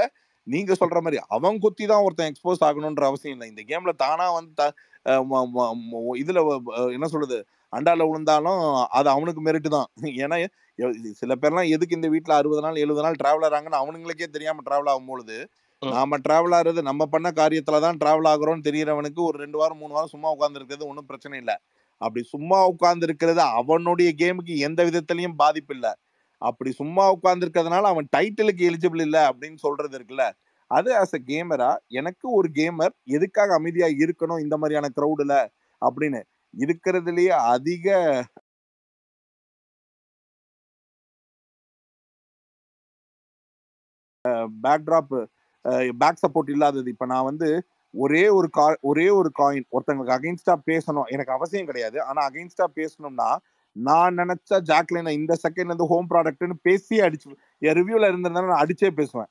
நீங்க சொல்ற மாதிரி அவன் குத்தி தான் ஒருத்தன் எக்ஸ்போஸ் ஆகணும்ன்ற அவசியம் இல்லை. இந்த கேம்ல தானா வந்து இதுல என்ன சொல்றது அண்டால விழுந்தாலும் அது அவனுக்கு மெரிட்டு தான். ஏன்னா சில பேர்லாம் எதுக்கு இந்த வீட்டுல 60 நாள் 70 நாள் டிராவல் ஆறாங்கன்னு அவனுங்களுக்கே தெரியாம டிராவல் ஆகும்பொழுது நாம டிராவல் ஆகுறது நம்ம பண்ண காரியத்துலதான் டிராவல் ஆகுறோம்னு தெரியறவனுக்கு ஒரு 2 வாரம் 3 வாரம் சும்மா உட்கார்ந்து இருக்கிறது ஒன்றும் பிரச்சனை இல்லை. அப்படி சும்மா உட்கார்ந்து இருக்கிறது அவனுடைய கேமுக்கு எந்த விதத்திலையும் பாதிப்பு இல்லை. அப்படி சும்மா உட்கார்ந்து இருக்கிறதுனால அவன் டைட்டிலுக்கு எலிஜிபிள் இல்லை அப்படின்னு சொல்றது இருக்குல்ல, அது ஆஸ் அ கேமரா எனக்கு ஒரு கேமர் எதுக்காக அமைதியா இருக்கணும் இந்த மாதிரியான கிரௌடுல அப்படின்னு இருக்கிறதுலயே அதிக பேக்ட்ராப் பேக் சப்போர்ட் இல்லாதது. இப்ப நான் வந்து ஒரே ஒரு காயின் ஒருத்தங்களுக்கு அகைன்ஸ்டா பேசணும் எனக்கு அவசியம் கிடையாது. ஆனா அகைன்ஸ்டா பேசணும்னா நான் நினைச்சா ஜாக்லினை இந்த செகண்ட்ல இருந்து ஹோம் ப்ராடக்ட்னு பேசி அடிச்சு என் ரிவ்யூல இருந்திருந்தாலும் நான் அடிச்சே பேசுவேன்.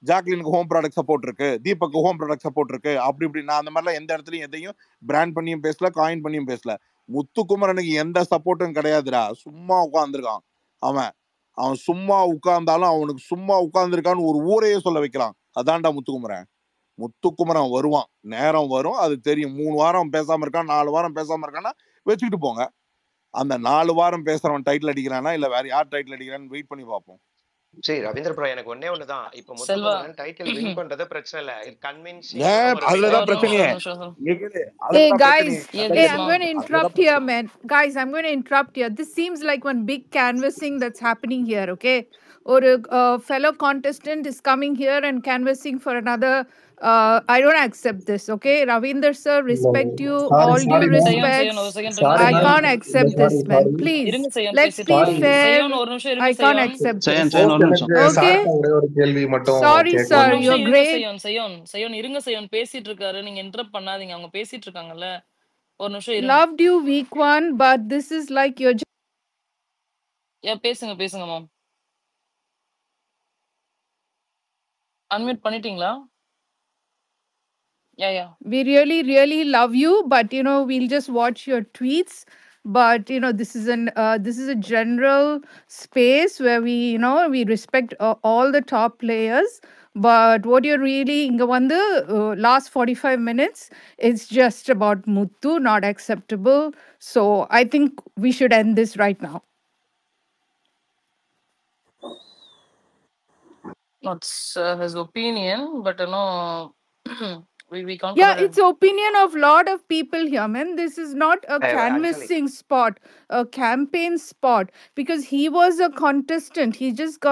ஜாக்லினுக்கு ஹோம் ப்ராடக்ட் சப்போர்ட் இருக்கு, தீபக்கு ஹோம் ப்ராடக்ட் சப்போர்ட் இருக்கு, அப்படி இப்படி நான் அந்த மாதிரிலாம் எந்த இடத்துலயும் எதையும் பிராண்ட் பண்ணியும் பேசல, காயின் பண்ணியும் பேசல. முத்துக்குமரனுக்கு எந்த சப்போர்ட்டும் கிடையாதுடா. சும்மா உட்காந்துருக்கான் அவன். அவன் சும்மா உட்கார்ந்தாலும் அவனுக்கு சும்மா உட்கார்ந்துருக்கான்னு ஒரு ஊரையே சொல்ல வைக்கலாம். அதான்டா முத்துக்குமரன். முத்துக்குமரன் வருவான், நேரம் வரும், அது தெரியும். 3 வாரம் பேசாம இருக்கான், 4 வாரம் பேசாம இருக்கான்னா வச்சுக்கிட்டு போங்க. அந்த 4 வாரம் பேசுறவன் டைட்டில் அடிக்கிறானா இல்ல வேற யார் டைட்டில் அடிக்கிறான்னு வெயிட் பண்ணி பார்ப்போம். சரி ரவீந்திர ப்ரோ, எனக்கு ஒன்னே ஒண்ணுதான். இப்ப செல்வா முத்துக்குமரன் டைட்டில் வின் பண்றது பிரச்சனை இல்ல. கன்வின்சிங் அதுலதான் பிரச்சனையே. Hey guys, Yes, hey, yes, I'm ma'am. going to interrupt here, man. Guys, I'm going to interrupt here. This seems like one big canvassing that's happening here, okay? Or a fellow contestant is coming here and canvassing for another. I don't accept this, okay? Ravinder sir, respect you, Sorry, all sorry, due ma'am. respects. ஒரு second Sorry, I ma'am. can't accept this, man. Sorry. Please, இருங்க செய்யோன் let's பேசிட்டு be இருக்காங்க. fair. செய்யோன் ஒரு நிமிஷம் இருங்க I can't செய்யோன். accept செய்யன் this. செய்யன் ஒரு நிமிஷம் எனக்கு Okay. சார்ட்ட ஒரே ஒரு கேள்வி மட்டும் Sorry, ஒரு கேட்கணும். sir. நிமிஷம் You're இருங்க great. செய்யோன் இருங்க செய்யோன் பேசிட்டு இருக்காரு. நீங்க இன்டரப்ட் பண்ணாதீங்க. அவங்க பேசிட்டு இருக்காங்கல்ல. ஒரு நிமிஷம் இருங்க. Loved you week one, but this is like you're பேசுங்க மேம். அன்மியூட் பண்ணிட்டீங்களா? யா we really really love you, but you know we'll just watch your tweets. But you know this is a general space where we respect all the top players. But what you're really inga vandu last 45 minutes, it's just about Muthu, not acceptable. So I think we should end this right now. It's his opinion, but we can't Yeah, comment. it's opinion of lot of people here, man. This is not a Anjali, canvassing spot, a campaign spot, because he was a contestant. He just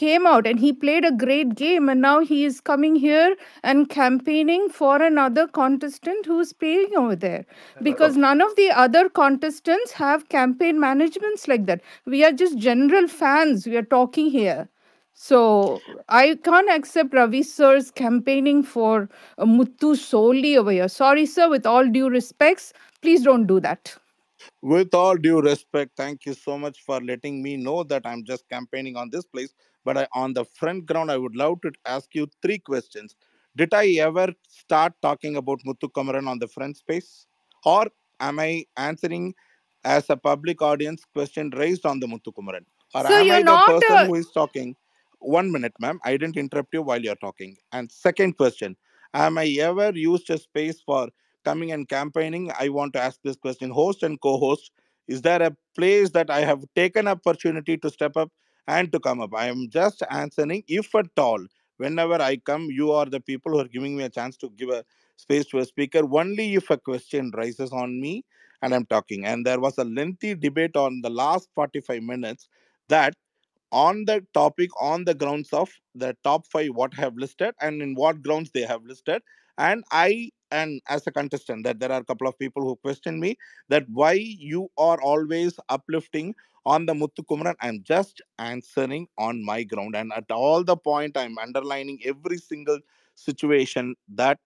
came out and he played a great game, and now he is coming here and campaigning for another contestant who's playing over there. Because none of the other contestants have campaign managements like that. We are just general fans. We are talking here. So I can't accept Ravi sir's campaigning for Muthu solely over here. Sorry, sir, with all due respects, please don't do that. With all due respect, thank you so much for letting me know that I'm just campaigning on this place. But on the front ground, I would love to ask you 3 questions. Did I ever start talking about Muthu Kumaran on the front space? Or am I answering as a public audience question raised on the Muthu Kumaran? Or Sir, am you're I the not person a who is talking? 1 minute, ma'am. I didn't interrupt you while you're talking. And second question, am I ever used a space for coming and campaigning? I want to ask this question, host and co-host. Is there a place that I have taken opportunity to step up and to come up? I am just answering if at all. Whenever I come, you are the people who are giving me a chance to give a space to a speaker. Only if a question rises on me and I'm talking. And there was a lengthy debate on the last 45 minutes that on the topic, on the grounds of the top 5 what have listed and in what grounds they have listed. And I, and as a contestant, that there are a couple of people who question me that why you are always uplifting on the Muthu Kumaran. I'm just answering on my ground, and at all the point I'm underlining every single situation that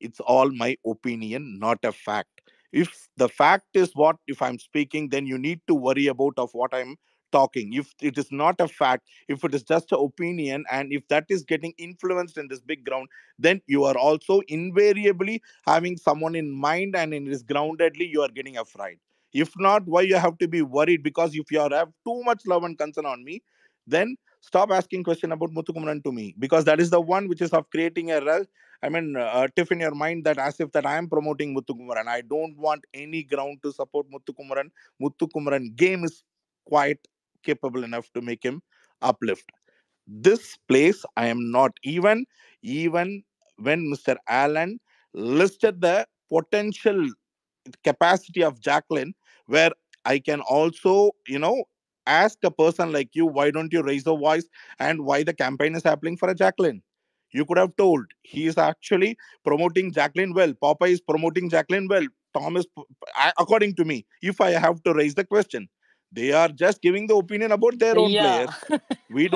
it's all my opinion, not a fact. If the fact is what, if I'm speaking, then you need to worry about of what I'm talking. If it is not a fact, if it is just an opinion, and if that is getting influenced in this big ground, then you are also invariably having someone in mind, and in this groundedly you are getting afraid. If not, why you have to be worried? Because if you have too much love and concern on me, then stop asking question about Muthukumaran to me, because that is the one which is of creating a tiff in your mind, that as if that I am promoting Muthukumaran. I don't want any ground to support Muthukumaran. Muthukumaran game is quite capable enough to make him uplift. This place I am not. Even when Mr. Allen listed the potential capacity of Jacqueline, where I can also, ask a person like you, why don't you raise the voice, and why the campaign is happening for a Jacqueline? You could have told he is actually promoting Jacqueline well. Popeye is promoting Jacqueline well. Thomas, according to me, if I have to raise the question, they are just giving the opinion about their own Yeah. players. We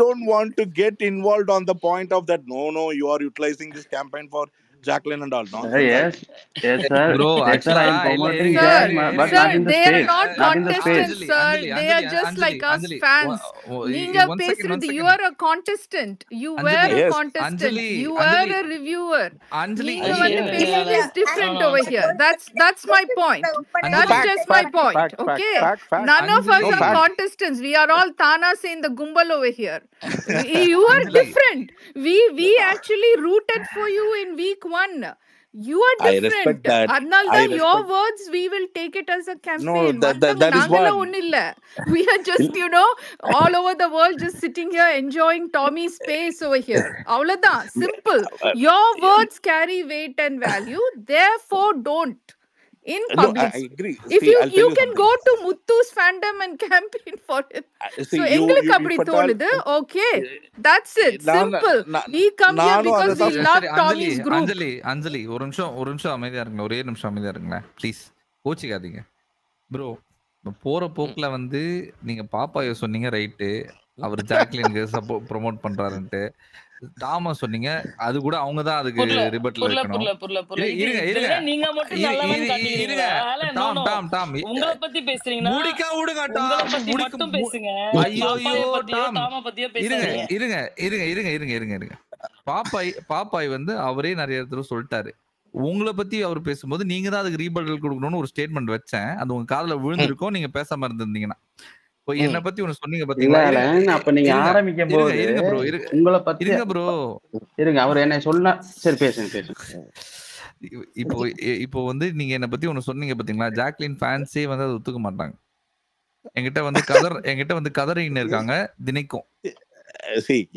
don't want to get involved on the point of that. No, you are utilizing this campaign for Jacqueline and all nonsense. Yes, sir. Bro, Yes, sir. I am actually, promoting Sir, Jack, but sir, not in the they are state. not Not in the state. contestants, sir. Anjali, They are just like us Anjali, fans. நீங்க one பேசுறது, second. you are a contestant. You were Anjali, a Yes. contestant. Anjali, You are Anjali, a reviewer. Anjali, நீங்க ஐயோ, வந்து இல்ல, பேசுறது இல்ல. is different No, no. over here. That's my point. That's Anjali, just my point. Okay. None of us Anjali, are contestants. We are all Tanas in the gumbal over here. You are Anjali. different. We actually rooted for you in week 1. You are I different. respect that. அதனால்தான் I your respect- words we will take it as a No, campaign. that is நாங்கெல்லாம் one. ஒண்ணும் இல்ல. We are just, all over the world just sitting here enjoying Tommy's space over here. அவ்வளவுதான். Simple. Your words carry weight and value. Therefore, don't. In No, public. I agree. If See, I'll tell you you can something. go to Muthu's fandom and campaign for him. See, So you எங்களுக்கு அப்படி if at all- தோணுது. Okay. That's it. Simple. We come here நானும் because we அதைத்தான் love சரி, Tommy's group. அஞ்சலி ஒரு நிமிஷம் அமைதியா இருங்க. ஒரே நிமிஷம் அமைதியா இருங்களேன் ப்ளீஸ். கோச்சிக்காதீங்க ப்ரோ. போற போக்குல வந்து நீங்க பாப்பாய சொன்னீங்க, ரைட்டு, அவர் ஜாக்லினுக்கு ப்ரோமோட் பண்றாருன்ட்டு. டாமா சொன்னீங்க, அது கூட அவங்க தான் அதுக்கு ரிபட்ல வைக்கணும். இருங்க. நீங்க மட்டும் நல்லவன் காட்டிக்கிறீங்களா? டாம் உங்களை பத்தி பேசுறீங்கன்னா முடிக்க விடுங்க. உங்களை பத்தி மட்டும் பேசுங்க. ஐயோ டாம், தாம பத்தியோ பேசுறீங்க. இருங்க. பாப்பாய் வந்து அவரே நிறைய இடத்துல சொல்லிட்டாரு. உங்களை பத்தி அவர் பேசும்போது நீங்க தான் அதுக்கு ரீபட்டல் கொடுக்கணும்னு ஒரு ஸ்டேட்மெண்ட் வச்சேன். அது உங்க காதுல விழுந்திருக்கும் நீங்க பேசாம இருந்திருந்தீங்கன்னா. இப்போ என்ன பத்தி ஒண்ணு சொன்னீங்க பாத்தீங்களா? அப்ப நீங்க ஆரம்பிக்கும் போது இருங்க ப்ரோ, உங்களை பத்தி இருங்க ப்ரோ, இருங்க. அவர் என்ன சொன்னா சரி பேசுங்க. இப்போ வந்து நீங்க என்ன பத்தி ஒண்ணு சொன்னீங்க பாத்தீங்களா? ஜாக்லின் ஃபேன்ஸே வந்து அதை ஒத்துக்க மாட்டாங்க. என்கிட்ட வந்து கதறின்னு இருக்காங்க தினைக்கும்.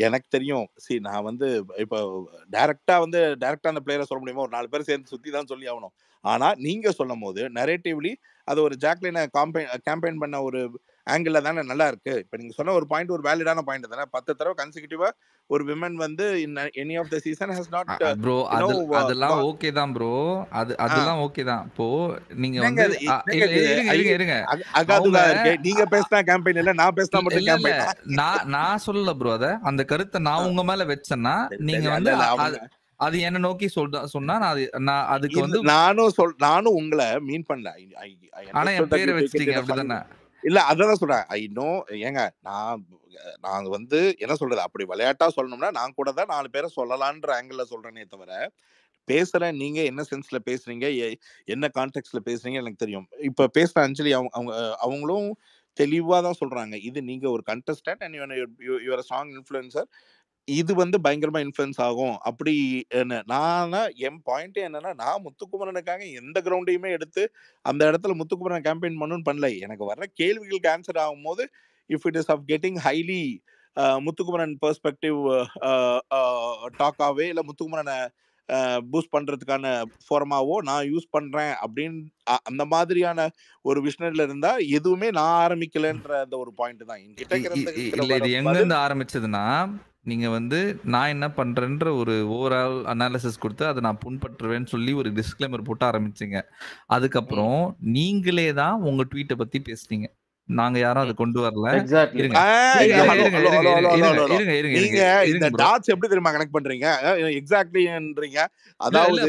எனக்கு தெரியும். நான் வந்து இப்போ டைரக்டா அந்த பிளேயரை சொல்ல முடியுமா? ஒரு 4 பேர் சேர்ந்து சுத்தி தான் சொல்லி ஆகணும். ஆனா நீங்க சொல்லும் போது நரேட்டிவ்லி அது ஒரு ஜாக்லினை கேம்பெயின் பண்ண ஒரு ஆங்கிள் தானே நல்லா இருக்கு. இப்ப நீங்க சொன்ன ஒரு பாயிண்ட் ஒரு வேலிடான பாயிண்ட் தானே. 10 தடவை கன்சிக்யூட்டிவா ஒரு விமன் வந்து any of the season has not bro. அதெல்லாம் ஓகே தான் ப்ரோ. அதெல்லாம் ஓகே தான். இப்போ நீங்க வந்து இருங்க அகாதுதா இருக்கு. நீங்க பேசினா கேம்பெயின் இல்ல, நான் பேசினா மட்டும் கேம்பெயின். நான் சொல்லல ப்ரோ. அந்த கருத்தை நான் உங்க மேல வச்சேன்னா நீங்க வந்து அது என்ன நோக்கி சொன்னா நான் அதுக்கு வந்து நானும் உங்களை மீன் பண்ணல. ஆனா என் பேரை வச்சிட்டீங்க அப்படிதானே? இல்ல அதான் சொல்றேன். I know. ஏங்க நான் வந்து என்ன சொல்றது, அப்படி விளையாட்டா சொல்லணும்னா நான் கூட தான் 4 பேரை சொல்லலான்ற ஆங்கிள் சொல்றேனே தவிர, பேசுறேன் நீங்க என்ன சென்ஸ்ல பேசுறீங்க, என்ன கான்டெக்ட்ல பேசுறீங்க எனக்கு தெரியும். இப்ப பேசுற அஞ்சலி அவங்களும் தெளிவா தான் சொல்றாங்க. இது நீங்க ஒரு contestant and you are strong influencer. இது வந்து பயங்கரமா இன்ஃப்ளூயன்ஸ் ஆகும் அப்படி. என் பாயிண்ட் என்னன்னா, நான் முத்துக்குமரனுக்காக எந்த கிரவுண்டையுமே எடுத்து அந்த இடத்துல முத்துக்குமரன் கேம்பெயின் பண்ணல. எனக்கு வர்ற கேள்விகளுக்கு ஆன்சர் ஆகும்போது if it is of getting highly Muthukumaran perspective டாக்காவே இல்ல முத்துக்குமரனை பூஸ்ட் பண்றதுக்கான ஃபார்மாவோ நான் யூஸ் பண்றேன் அப்படின்னு அந்த மாதிரியான ஒரு விஷனில் இருந்தா எதுவுமே நான் ஆரம்பிக்கலன்ற அந்த ஒரு பாயிண்ட் தான் இல்ல. இது எங்க இருந்து ஆரம்பிச்சதுன்னா, நீங்க வந்து நான் என்ன பண்றேன்ற ஒரு ஓவரால் அனாலிசிஸ் கொடுத்து அதை நான் புண்பற்றுவேன்னு சொல்லி ஒரு டிஸ்க்ளைமர் போட்டு ஆரம்பிச்சீங்க. அதுக்கப்புறம் நீங்களே தான் உங்க ட்வீட்டை பத்தி பேசுனீங்க. நாங்க யாரும் அதை கொண்டு வரல. எப்படி தெரியுமா கனெக்ட் பண்றீங்க? எக்ஸாக்ட்லின்றீங்க. அதாவது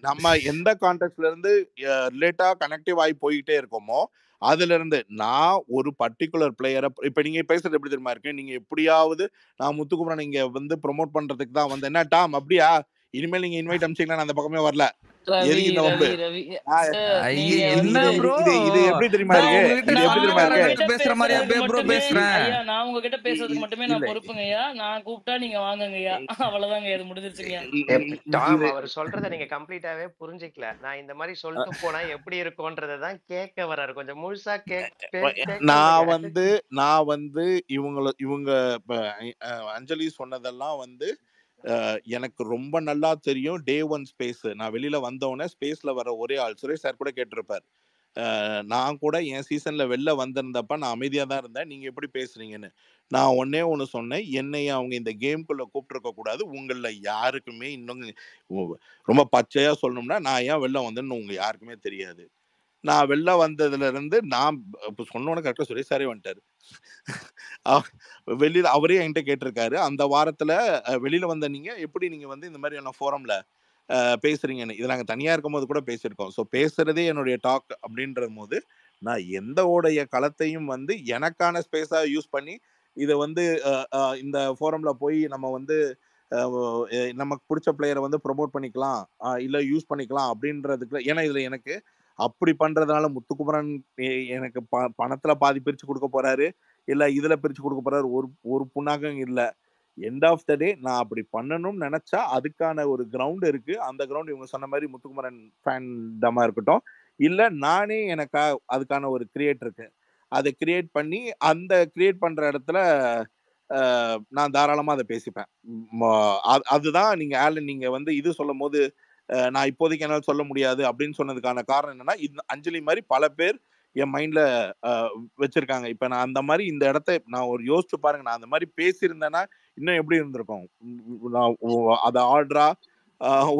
நம்ம எந்த கான்டெக்ட்ல இருந்து ரிலேட்டா கனெக்டிவ் ஆகி போயிட்டே இருக்கோமோ அதுல இருந்து நான் ஒரு பர்டிகுலர் பிளேயரை இப்ப நீங்க பேசுறது எப்படி தெரியுமா இருக்கு? நீங்க எப்படியாவது நான் முத்துக்குமரன் இங்க வந்து ப்ரொமோட் பண்றதுக்கு தான் வந்து என்ன டாம் அப்படியா, இனிமேல் நீங்க இன்வைட் அனுப்பிச்சீங்களா, அந்த பக்கமே வரல. ரவி எதுக்கு இந்த வம்பு? ரவி ரவி நான் சார் ஐயே நீங்க என்ன வந்து ப்ரோ இது எப்படி தெரியுமா நான் இருக்கு? உங்ககிட்ட இது எப்படி தெரியுமா இருக்கு? சொந்தக்காரங்கிட்ட பேசுற மாதிரியா பேசுறதுக்கு ப்ரோ மட்டுமே பேசுறேன். ஐயா, நான் உங்ககிட்ட பேசுறதுக்கு மட்டுமே நான் இல்ல பொறுப்புங்கய்யா. நான் கூப்பிட்டா நீங்க வாங்குங்கய்யா. அவ்வளவுதாங்க, இது முடிஞ்சிருச்சுங்க. டாம் இது அவர் சொல்றத நீங்க கம்ப்ளீட்டாவே புரிஞ்சுக்கல. நான் இந்த மாதிரி சொல்லிட்டு போனா எப்படி இருக்கும்ன்றதை தான் கேட்க வர்றாரு. கொஞ்சம் முழுசா கேட்க நான் விடுங்க. இவங்க இப்ப அஞ்சலி சொன்னதெல்லாம் எனக்கு ரொம்ப நல்லா தெரியும். டே ஒன் ஸ்பேஸ் நான் வெளியில வந்தோடனே ஸ்பேஸ்ல வர ஒரே ஆள் சுரேஷ் சார் கூட கேட்டிருப்பார். நான் கூட என் சீசன்ல வெளில வந்திருந்தப்ப நான் அமைதியா தான் இருந்தேன். நீங்க எப்படி பேசுறீங்கன்னு. நான் ஒன்னே ஒன்று சொன்னேன். என்னைய அவங்க இந்த கேம்குள்ள கூப்பிட்டுருக்க கூடாது. உங்கள யாருக்குமே இன்னும் ரொம்ப பச்சையா சொல்லணும்னா நான் ஏன் வெளில வந்தேன்னு உங்க யாருக்குமே தெரியாது. நான் வெளில வந்ததுல இருந்து நான் இப்ப சொன்னோன்னு கரெக்டா சுரேஷ் சாரே வந்துட்டாரு. வெளியில அவரே என்கிட்ட கேட்டிருக்காரு. அந்த வாரத்துல வெளியில வந்த நீங்க எப்படி நீங்க இந்த மாதிரியான ஃபோரம்ல பேசுறீங்கன்னு. இது நாங்க தனியா இருக்கும்போது கூட பேசியிருக்கோம். ஸோ பேசுறதே என்னுடைய டாக் அப்படின்ற போது நான் எந்த உடைய களத்தையும் எனக்கான ஸ்பேஸா யூஸ் பண்ணி இதை இந்த ஃபோரம்ல போய் நம்ம நமக்கு பிடிச்ச பிளேயரை ப்ரொமோட் பண்ணிக்கலாம், இல்ல யூஸ் பண்ணிக்கலாம் அப்படின்றதுக்கு. ஏன்னா இதுல எனக்கு அப்படி பண்றதுனால முத்துக்குமரன் எனக்கு பணத்துல பாதி பிரிச்சு கொடுக்க போறாரு, இல்ல இதுல பிரிச்சு கொடுக்க போறாரு, ஒரு புண்ணாக்கம் இல்ல. எண்ட் ஆஃப் த டே நான் அப்படி பண்ணணும்னு நினைச்சா அதுக்கான ஒரு கிரவுண்ட் இருக்கு. அந்த கிரவுண்ட் இவங்க சொன்ன மாதிரி முத்துக்குமரன் ஃபேண்டமா இருக்கட்டும், இல்ல நானே எனக்கு அதுக்கான ஒரு கிரியேட் இருக்கு, அதை கிரியேட் பண்ணி அந்த கிரியேட் பண்ற இடத்துல நான் தாராளமா அதை பேசிப்பேன். அதுதான் நீங்க ஆலன் நீங்க இது சொல்லும் போது நான் இப்போதைக்கு என்னால் சொல்ல முடியாது அப்படின்னு சொன்னதுக்கான காரணம் என்னன்னா, இந்த அஞ்சலி மாதிரி பல பேர் என் மைண்ட்ல வச்சிருக்காங்க. இப்ப நான் அந்த மாதிரி இந்த இடத்த நான் ஒரு யோசிச்சு பாருங்க. நான் அந்த மாதிரி பேசியிருந்தேன்னா இன்னும் எப்படி இருந்திருக்கும். நான் அதை ஆர்டரா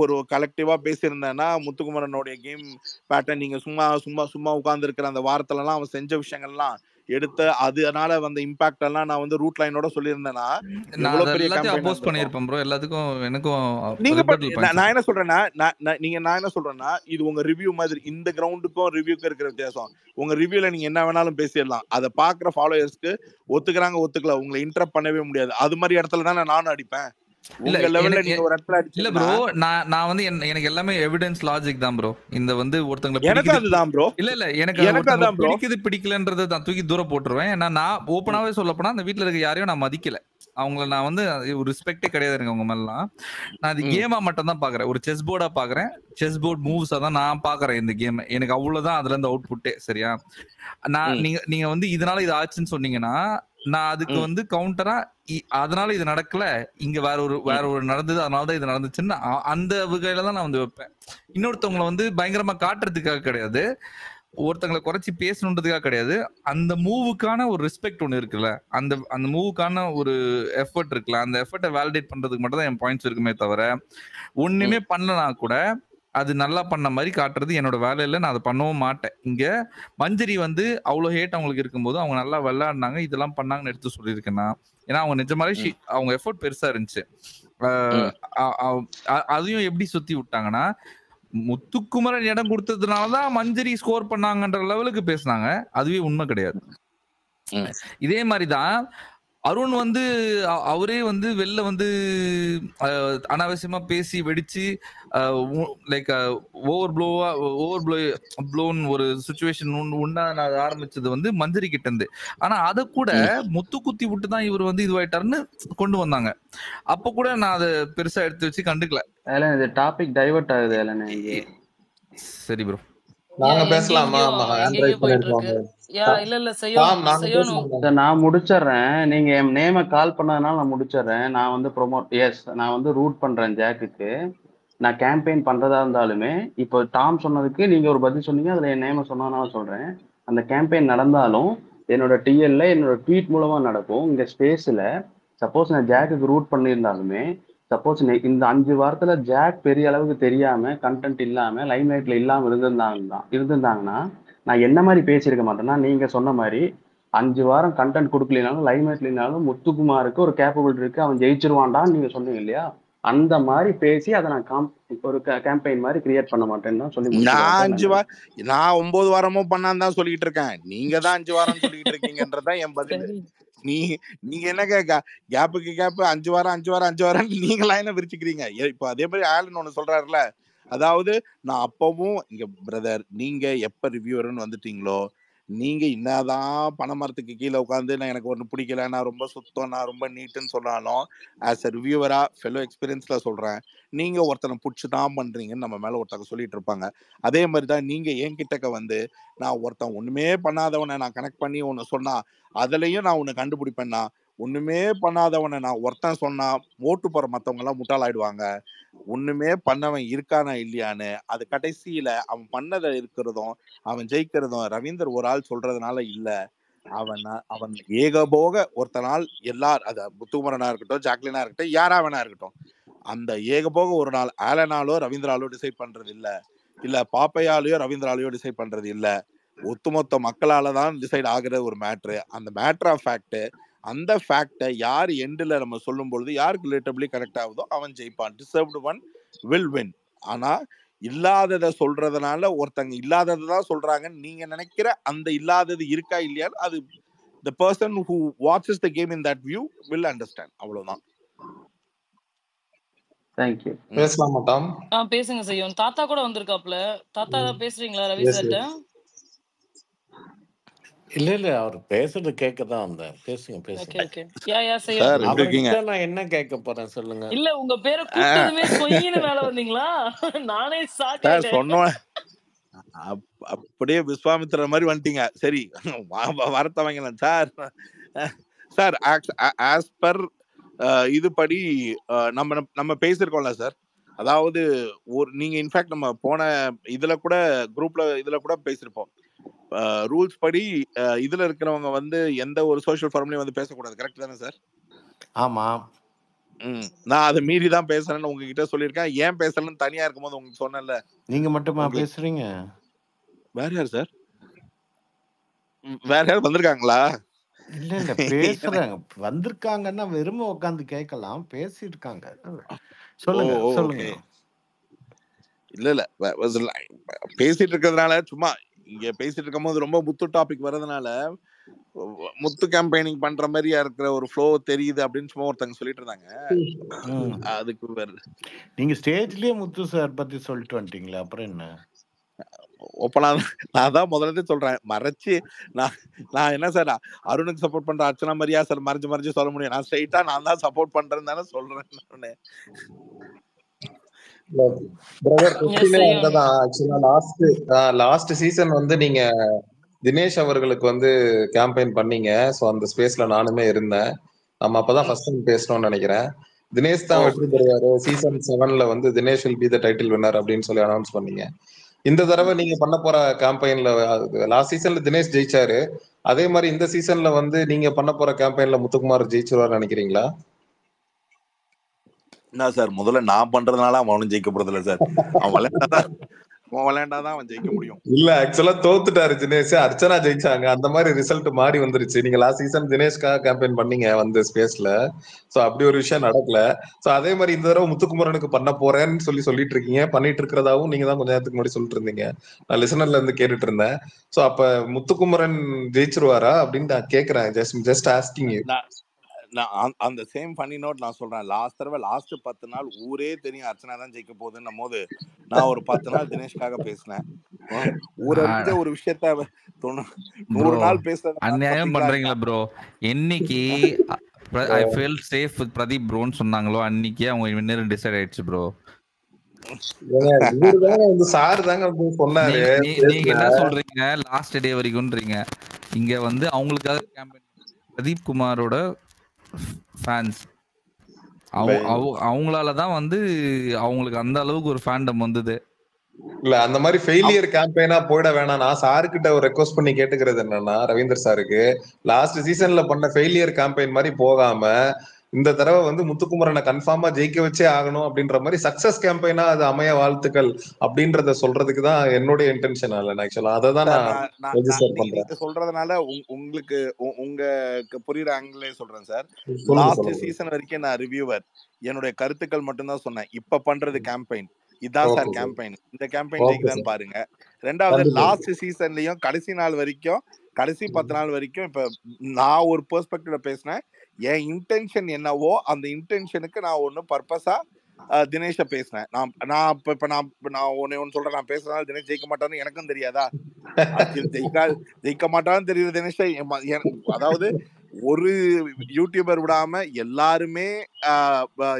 ஒரு கலெக்டிவா பேசியிருந்தேன்னா முத்துக்குமரனுடைய கேம் பேட்டர்ன் நீங்க சும்மா சும்மா சும்மா உட்கார்ந்து இருக்கிற அந்த வாரத்துலலாம் அவன் செஞ்ச விஷயங்கள்லாம் எடுத்து அதனால இம்பாக்ட் எல்லாம் நான் ரூட் லைனோட சொல்லியிருந்தேன்னா நான் எவ்வளவு பெரிய எல்லாத்தையும் கேம்பெயின் அப்போஸ் பண்ணியிருப்பேன் ப்ரோ. எல்லாத்துக்கும் எனக்கும் நீங்க ரிபட்டல் பாயிண்ட்ஸ் நான் என்ன சொல்றேன்னா நான் என்ன சொல்றேன்னா இது உங்க ரிவ்யூ மாதிரி. இந்த கிரவுண்டுக்கும் ரிவ்யூக்கும் இருக்கிற வித்தியாசம். உங்க ரிவ்யூல நீங்க என்ன வேணாலும் பேசிடலாம். அதை பாக்குற ஃபாலோயர்ஸ்க்கு ஒத்துக்கிறாங்க ஒத்துக்கல, உங்களை இன்டரப்ட் பண்ணவே முடியாது. அது மாதிரி இடத்துல தானே நானும் அடிப்பேன். இல்ல உங்க லெவல்ல எனக்கு நீங்க ஒரு இடத்துல இல்ல ப்ரோ, அடிச்சீங்கன்னா நான் எனக்கு எல்லாமே எவிடன்ஸ் லாஜிக் தான் ப்ரோ. இந்த ஒருத்தங்களை எனக்கு பிடிக்குது அதுதான் ப்ரோ. இல்ல எனக்கு எனக்கு ஒருத்தங்களை அதான் ப்ரோ. பிடிக்குது பிடிக்கலன்றதை நான் தூக்கி தூரம் போட்டுருவேன். ஏன்னா நான் ஓப்பனாவே சொல்லப்போனா அந்த வீட்டுல இருக்க யாரையும் நான் மதிக்கல. அவங்கள நான் ஒரு ரெஸ்பெக்டே கிடையாது எனக்கு அவங்க மேலாம். நான் அது கேமா மட்டும் தான் பாக்குறேன், ஒரு செஸ் போர்டா பாக்குறேன். செஸ் போர்ட் மூவ்ஸா தான் நான் பாக்குறேன் இந்த கேம். எனக்கு அவ்வளவுதான் அதுல இருந்து அவுட்புட்டே. சரியா, நான் நீங்க இதனால இது ஆச்சுன்னு சொன்னீங்கன்னா நான் அதுக்கு கவுண்டரா அதனால இது நடக்கல, இங்க வேற ஒரு நடந்தது அதனாலதான் இது நடந்துச்சுன்னு அந்த வகையில தான் நான் வைப்பேன். இன்னொருத்தவங்களை பயங்கரமா காட்டுறதுக்காக கிடையாது, ஒருத்தங்களை குறைச்சி பேசணுன்றதுக்காக கிடையாது. அந்த மூவுக்கான ஒரு ரெஸ்பெக்ட் ஒண்ணு இருக்குல்ல, அந்த மூவுக்கான ஒரு எஃபர்ட் இருக்குல்ல, அந்த எஃபர்ட்டை வேலிடேட் பண்றதுக்கு மட்டும் தான் என் பாயிண்ட்ஸ் இருக்குமே தவிர ஒண்ணுமே பண்ணலனா கூட அது நல்லா பண்ண மாதிரி காட்டுறது என்னோட வேலையில. நான் அதை பண்ணவும் மாட்டேன். இங்க மஞ்சரி அவ்வளவு ஹேட் அவங்களுக்கு இருக்கும்போது அவங்க நல்லா விளையாடினாங்க, இதெல்லாம் பண்ணாங்கன்னு எடுத்து சொல்லியிருக்கேன்னா, ஏன்னா அவங்க நிஜமாவே அவங்க எஃபோர்ட் பெருசா இருந்துச்சு. அதையும் எப்படி சுத்தி விட்டாங்கன்னா, முத்துக்குமரன் இடம் கொடுத்ததுனாலதான் மஞ்சரி ஸ்கோர் பண்ணாங்கன்ற லெவலுக்கு பேசினாங்க. அதுவே உண்மை கிடையாது. இதே மாதிரிதான் அருண் அவரே வெளில அனாவசியமா பேசி வெடிச்சு லைக் ஓவர் ப்ளோன் ஒரு சுச்சுவேஷன் உண்டா ஆரம்பிச்சது மஞ்சரி கிட்ட இருந்து. ஆனா அதை கூட முத்து குத்தி விட்டு தான் இவர் இதுவாயிட்டாருன்னு கொண்டு வந்தாங்க. அப்ப கூட நான் அதை பெருசா எடுத்து வச்சு கண்டுக்கல. இது டாபிக் டைவர்ட் ஆகுது. சரி ப்ரோ, நாங்க பேசலாமா? நான் முடிச்சிடுறேன். நீங்க என் நேம கால் பண்ணதுனால நான் முடிச்சிடுறேன். நான் ப்ரொமோட் நான் ரூட் பண்றேன் ஜாக்குக்கு. நான் கேம்பெயின் பண்றதா இருந்தாலுமே இப்போ டாம் சொன்னதுக்கு நீங்க ஒரு பதில் சொன்னீங்க, அதுல என் நேம சொன்னதுனால சொல்றேன். அந்த கேம்பெயின் நடந்தாலும் என்னோட டிஎல்ல என்னோட ட்வீட் மூலமா நடக்கும். இங்க ஸ்பேஸ்ல சப்போஸ் நான் ஜாக்குக்கு ரூட் பண்ணியிருந்தாலுமே, சப்போஸ் இந்த 5 வாரத்துல ஜாக் பெரிய அளவுக்கு தெரியாம கண்டென்ட் இல்லாம லைம்லைட்ல இல்லாம இருந்திருந்தாங்கன்னா நான் என்ன மாதிரி பேசியிருக்க மாட்டேன்னா, நீங்க சொன்ன மாதிரி 5 வாரம் கண்டென்ட் கொடுக்கலனாலும் லைம்லைட்ல இல்லைனாலும் முத்துக்குமாருக்கு ஒரு கேப்பபிலிட்டி இருக்கு, அவன் ஜெயிச்சிருவான்டான்னு நீங்க சொன்னீங்க இல்லையா, அந்த மாதிரி பேசி அதை நான் ஒரு கேம்பெயின் மாதிரி கிரியேட் பண்ண மாட்டேன்னு சொல்லி நான் 9 வாரமும் பண்ணான்னு தான் சொல்லிட்டு இருக்கேன். நீங்க தான் 5 வாரம் சொல்லிட்டு இருக்கீங்கன்றதான் என் பதில். நீங்க என்ன கேப்புக்கு கேப் 5 வாரம் நீங்களா என்ன விரிச்சுக்கிறீங்க? இப்ப அதே மாதிரி ஆலன் ஒண்ணு சொல்றாருல, அதாவது நான் அப்பவும் இங்க பிரதர், நீங்க எப்ப ரிவ்யூவர்னு வந்துட்டீங்களோ, நீங்க என்னதான் பனைமரத்துக்கு கீழே உட்காந்து நான் எனக்கு ஒண்ணு பிடிக்கல, நான் ரொம்ப சுத்தம், நான் ரொம்ப நீட்டுன்னு சொன்னாலும், ஆஸ் அ ரிவ்யூவரா ஃபெலோ எக்ஸ்பீரியன்ஸ்ல சொல்றேன், நீங்க ஒருத்தனை புடிச்சு தான் பண்றீங்கன்னு நம்ம மேல ஒருத்தங்க சொல்லிட்டு இருப்பாங்க. அதே மாதிரி தான் நீங்க என்கிட்டக்க வந்து நான் ஒருத்தன் ஒண்ணுமே பண்ணாதவனை நான் கனெக்ட் பண்ணி ஒன்னு சொன்னா, அதுலயும் நான் உன்னை கண்டுபிடிப்பேன்னா, ஒண்ணுமே பண்ணாதவனை நான் ஒருத்தன் சொன்னா ஓட்டு போற மத்தவங்க எல்லாம் முட்டாளாயிடுவாங்க. ஒண்ணுமே பண்ணவன் இருக்கானா இல்லையான்னு அது கடைசியில அவன் பண்ணதை இருக்கிறதும் அவன் ஜெயிக்கிறதும் ரவீந்தர் ஒரு ஆள் சொல்றதுனால இல்ல. அவன் ஏகபோக ஒருத்தனால் எல்லார் அத முத்துக்குமரனா இருக்கட்டும், ஜாக்லினா இருக்கட்டும், யாரா வேணா இருக்கட்டும், அந்த ஏகபோக ஒரு நாள் ஆலனாலோ ரவீந்திராலோ டிசைட் பண்றது இல்ல பாப்பையாலேயோ ரவீந்திராலையோ டிசைட் பண்றது இல்ல, ஒட்டுமொத்த மக்களால தான் டிசைட் ஆகுற ஒரு மேட்ரு. அந்த மேட்டர் ஆஃப் ஃபேக்ட், அந்த ஃபேக்டை யார் எண்டில் நம்ம சொல்லும் பொழுது யாருக்கு ரிலேட்டபிளி கனெக்ட் ஆகுதோ அவன் ஜெயிப்பான். Deserved one will win. ஆனா இல்லாததை சொல்றதுனால ஒருத்தங்க இல்லாததை தான் சொல்றாங்கன்னு நீங்க நினைக்கிற அந்த இல்லாதது இருக்கா இல்லையான்னு அது the person who watches the game in that view will understand. அவ்வளவுதான். தேங்க்யூ. பேசலாமா டாம்? பேசுங்க செய்யும். தாத்தா கூட வந்திருக்காப்ல. தாத்தா பேசுறீங்களா ரவி Yes, சார்ட்ட? yes. இல்ல அவர் பேசுறது கேட்கதான் வந்தேன். பேசுங்க ஓகே பேசுங்க. ஓகே. யா செய்யும். சார் எப்படி இருக்கீங்க? அவர்கிட்ட நான் என்ன கேட்க போறேன் சொல்லுங்க. இல்ல உங்க பேரை கூப்பிட்டதுமே சொயின்னு மேல வந்தீங்களா? நானே ஷாக் சார் ஆயிட்டேன். சொன்னோம் அப்படியே விஸ்வாமித்திர மாதிரி வந்துட்டீங்க. சரி வரத்தவங்கலாம் சார். சார் ஆஸ் பர் இதுபடி நம்ம பேசியிருக்கோம்ல சார். அதாவது நீங்க இன்ஃபேக்ட் நம்ம போன இதுல கூட குரூப்ல இதுல கூட பேசியிருப்போம். ரூல்ஸ் படி இதுல இருக்கிறவங்க வந்து எந்த ஒரு சோஷியல் ஃபார்ம்லயும் வந்து பேசக்கூடாது. கரெக்ட் தானே சார்? ஆமா. நான் அதை மீறி தான் பேசுறேன்னு உங்ககிட்ட சொல்லியிருக்கேன். ஏன் பேசலன்னு தனியா இருக்கும்போது உங்களுக்கு சொன்னேன்ல. நீங்க மட்டுமா பேசுறீங்க? வேற யார் சார்? வேற யாரும் வந்திருக்காங்களா? இல்ல பேசுறாங்க. வந்திருக்காங்கன்னா வெறும உட்காந்து கேட்கலாம். பேசியிருக்காங்க. சொல்லுங்க சொல்லுங்க. இல்ல பேசிட்டு இருக்கிறதுனால சும்மா இங்க பேசிட்டு இருக்கும் போது ரொம்ப முத்து டாபிக் வர்றதுனால முத்து கேம்பெயினிங் பண்ற மாதிரியா இருக்கிற ஒரு ஃப்ளோ தெரியுது அப்படின்னு சும்மா ஒருத்தங்க சொல்லிட்டு இருந்தாங்க. அதுக்கு வேற நீங்க ஸ்டேஜ்லயே முத்து சார் பத்தி சொல்லிட்டு வந்துட்டீங்களா? அப்புறம் என்ன? ஓப்பனா நான் தான் முதல்ல சொல்றேன். மறைச்சு நான் என்ன சார் அருணுக்கு சப்போர்ட் பண்ற அர்ச்சனா மாதிரியா சார் மறைச்சு சொல்ல முடியும்? நான் ஸ்ட்ரைட்டா நான் தான் சப்போர்ட் பண்றேன்னு தானே சொல்றேன். லாஸ்ட் சீசன் வந்து நீங்க தினேஷ் அவர்களுக்கு வந்து கேம்பெயின் பண்ணீங்க. சோ அந்த ஸ்பேஸ்ல நானுமே இருந்தேன். நம்ம அப்பதான் ஃபர்ஸ்ட் டைம் பேசணும்னு நினைக்கிறேன். தினேஷ் தான் வெற்றி பெறுவாரு, சீசன் 7ல வந்து Dinesh will be the title winner அப்படின்னு சொல்லி அனௌன்ஸ் பண்ணீங்க. இந்த தடவை நீங்க பண்ண போற கேம்பெயின்ல லாஸ்ட் சீசன்ல தினேஷ் ஜெயிச்சாரு. அதே மாதிரி இந்த சீசன்ல வந்து நீங்க பண்ண போற கேம்பெயின்ல முத்துக்குமார் ஜெயிச்சிருவாரு நினைக்கிறீங்களா? என்ன சார், முதல்ல நான் பண்றதுனால அவனும் ஜெயிக்க போறது இல்ல சார். அவன் விளையாண்டாதான் அவன் ஜெயிக்க முடியும். இல்ல ஆக்சுவலா தோத்துட்டாரு தினேஷ், அர்ச்சனா ஜெயிச்சாங்க. அந்த மாதிரி ரிசல்ட் மாறி வந்துருச்சு. நீங்க லாஸ்ட் சீசன் தினேஷ்காக கேம்பெயின் பண்ணீங்க வந்து ஸ்பேஸ்ல. சோ அப்படி ஒரு விஷயம் நடக்கல. சோ அதே மாதிரி இந்த தடவை முத்துக்குமரனுக்கு பண்ண போறேன்னு சொல்லிட்டு இருக்கீங்க. பண்ணிட்டு இருக்கிறதாவும் நீங்க தான் கொஞ்ச நேரத்துக்கு முன்னாடி சொல்லிட்டு இருந்தீங்க. நான் லிசனர்ல இருந்து கேட்டுட்டு இருந்தேன். சோ அப்ப முத்துக்குமரன் ஜெயிச்சிருவாரா அப்படின்னு நான் கேக்குறேன். Just asking. நான் அந்த சேம் ஃபன்னி நோட் நான் சொல்றேன். லாஸ்ட் 10 நாள் ஊரே தெரியும் அர்ச்சனா தான் ஜெயிக்க போகுதுன்னும் போது நான் ஒரு 10 நாள் தினேஷ்காக பேசினேன். ஊரறிஞ்ச ஒரு விஷயத்த 100 நாள் பேசுறது அநியாயம் பண்றீங்களா ப்ரோ? என்னைக்கு I feel safe with Pradeep ப்ரோன்னு சொன்னாங்களோ அன்னைக்கே அவங்க வின்னர் டிசைட் ஆயிடுச்சு ப்ரோ. நீங்க என்ன சொல்றீங்க லாஸ்ட் டே வரைக்கும்ன்றீங்க. இங்க வந்து அவங்களுக்காக கேம்பெயின் பிரதீப் குமாரோட ஃபேன்ஸ் அவங்களாலதான் வந்து அவங்களுக்கு அந்த அளவுக்கு ஒரு ஃபேண்டம் வந்தது. இல்ல அந்த மாதிரி ஃபெயிலியர் கேம்பெயினா போயிட வேணாம். நான் சாருக்கிட்ட ஒரு ரெக்வஸ்ட் பண்ணி கேட்டுக்கிறது என்னன்னா, ரவீந்தர் சாருக்கு லாஸ்ட் சீசன்ல பண்ண ஃபெயிலியர் கேம்பெயின் மாதிரி போகாம இந்த தடவை வந்து முத்துக்குமரனை கன்ஃபார்மா ஜெயிக்க வச்சே ஆகணும் அப்படின்ற மாதிரி சக்சஸ் கேம்பெயினா அது அமைய வாழ்த்துக்கள் அப்படின்றத சொல்றதுக்கு தான் என்னுடைய இன்டென்ஷன். ஆக்சுவலா அதை தான் நான் ரெஜிஸ்டர் பண்றேன். நீங்க சொல்றதுனால உங்களுக்கு புரியுற ஆங்கிளே சொல்றேன் சார். லாஸ்ட் சீசன் வரைக்கும் நான் ரிவ்யூவர், என்னுடைய கருத்துக்கள் மட்டும்தான் சொன்னேன். இப்ப பண்றது கேம்பெயின் இதான் சார் கேம்பெயின். இந்த கேம்பெயின் ஜெயிக்குதான்னு பாருங்க. ரெண்டாவது லாஸ்ட் சீசன்லயும் கடைசி நாள் வரைக்கும் கடைசி 10 நாள் வரைக்கும் இப்ப நான் ஒரு பெர்ஸ்பெக்டிவ்ல பேசினேன். என் இன்டென்ஷன் என்னவோ அந்த இன்டென்ஷனுக்கு நான் ஒன்னும் பர்பஸா தினேஷை பேசினேன். நான் ஒன்னு சொல்றேன், நான் பேசுறதுனால தினேஷ் ஜெயிக்க மாட்டான்னு எனக்கும் தெரியாதா? ஜெயிக்க மாட்டான்னு தெரியுற தினேஷை அதாவது ஒரு யூடியூபர் விடாம எல்லாருமே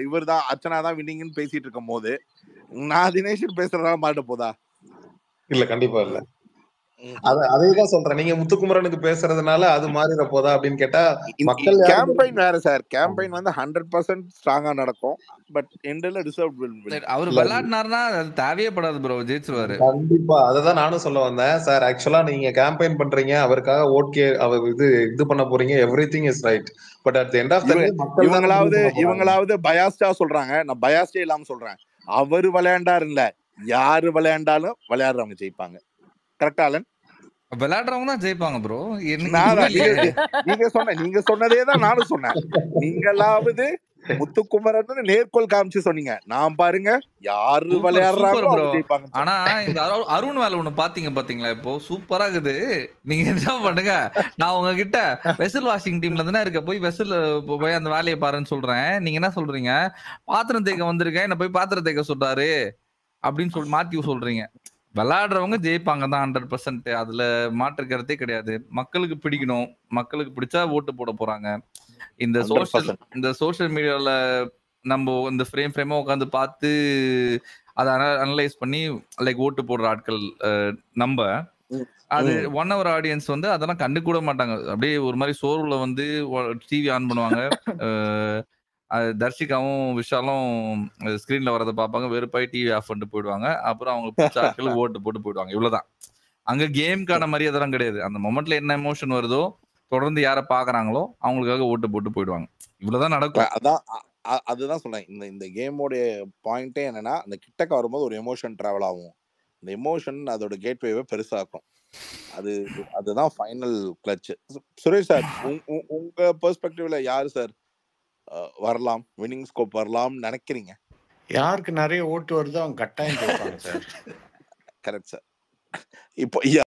இவர் தான் அர்ச்சனா தான் வின்னிங்னு பேசிட்டு இருக்கும் போது நான் தினேஷ் பேசுறதா மாட்ட போதா? இல்ல கண்டிப்பா இல்ல. அதேதான் சொல்றேன். நீங்க முத்துக்குமரனுக்கு பேசுறதுனால அது மாறிட போதா அப்படின்னு கேட்டா மக்கள் கேம்பெயின் வேற சார். கேம்பெயின் வந்து 100% ஸ்ட்ராங்கா நடக்கும். பட் எண்ட்ல ரிசர்வ் வில் அவர் விளையாடினார்னா அது தேவையே படாது ப்ரோ, ஜெயிச்சிருவாரு. கண்டிப்பா அததான் நானும் சொல்ல வந்தேன் சார். ஆக்சுவலா நீங்க கேம்பெயின் பண்றீங்க, அவருக்காக ஓகே அவர் இது பண்ண போறீங்க, everything is right. But at the end of the day மக்கள் இவங்களாவது பயாஸ்டா சொல்றாங்க, நான் பயாஸ்டே இல்லாம சொல்றேன். அவரு விளையாண்டாரு இல்ல, யாரு விளையாண்டாலும் விளையாடுறவங்க ஜெயிப்பாங்க. கரெக்டா ஆலன்? விளையாடுறவங்க தான் ஜெயிப்பாங்க ப்ரோ. நீங்க சொன்னதேதான் நானும் சொன்னேன். நீங்களாவது முத்துக்குமரன் நேர்கோள் காமிச்சு சொன்னீங்க. நான் பாருங்க யாரு விளையாடுறாங்களோ ஜெயிப்பாங்க. ஆனா இந்த அருண் வேலை ஒண்ணு பாத்தீங்களா? இப்போ சூப்பரா இருக்குது. நீங்க என்ன பண்ணுங்க, நான் உங்ககிட்ட வெசல் வாஷிங் டீம்ல தானே இருக்க, போய் வெசல் போய் அந்த வேலையை பாருன்னு சொல்றேன். நீங்க என்ன சொல்றீங்க, பாத்திரம் தேய்க்க வந்திருக்கேன், என்ன போய் பாத்திரம் தேய்க்க சொல்றாரு அப்படின்னு சொல்லி மாத்தி சொல்றீங்க. விளையாடுறவங்க ஜெயிப்பாங்க தான் 100%. அதுல மாற்றுக்கிறதே கிடையாது. மக்களுக்கு பிடிக்கணும், மக்களுக்கு பிடிச்சா ஓட்டு போட போறாங்க. இந்த சோஷியல் மீடியால நம்ம இந்த ஃப்ரேமா உட்காந்து பார்த்து அதை அனலைஸ் பண்ணி லைக் ஓட்டு போடுற ஆட்கள் நம்ம அது 1 hour ஆடியன்ஸ் வந்து அதெல்லாம் கண்டு கூட மாட்டாங்க. அப்படியே ஒரு மாதிரி சோர்வுல வந்து டிவி ஆன் பண்ணுவாங்க. தர்ஷிகாவும் விஷாலும் ஸ்கிரீன்ல வரதை பார்ப்பாங்க, வெறுப்பாய் டிவி ஆஃப் பண்ணிட்டு போயிடுவாங்க. அப்புறம் அவங்களுக்கு பிடிச்ச ஆட்களுக்கு ஓட்டு போட்டு போயிடுவாங்க. இவ்வளவுதான். அங்க கேமுக்கான மரியாதைலாம் கிடையாது. அந்த மொமெண்ட்ல என்ன எமோஷன் வருதோ, தொடர்ந்து யாரை பாக்குறாங்களோ அவங்களுக்காக ஓட்டு போட்டு போயிடுவாங்க. இவ்வளவுதான் நடக்கும். அதுதான் சொல்றேன். இந்த கேமோட பாயிண்டே என்னன்னா, அந்த கிட்டக்க வரும்போது ஒரு எமோஷன் டிராவல் ஆகும். அந்த எமோஷன் அதோட கேட்வேவை பெருசாக்கும். அதுதான் ஃபைனல் கிளட்ச். சுரேஷ் சார், உங்க பெர்ஸ்பெக்டிவ்ல யாரு சார் வரலாம், வின்னிங் ஸ்கோப் வரலாம் நினைக்கிறீங்க? யாருக்கு நிறைய ஓட்டு வருதோ அவங்க கட்டாயம் ஜெயிப்பாங்க சார். Correct sir. இப்போ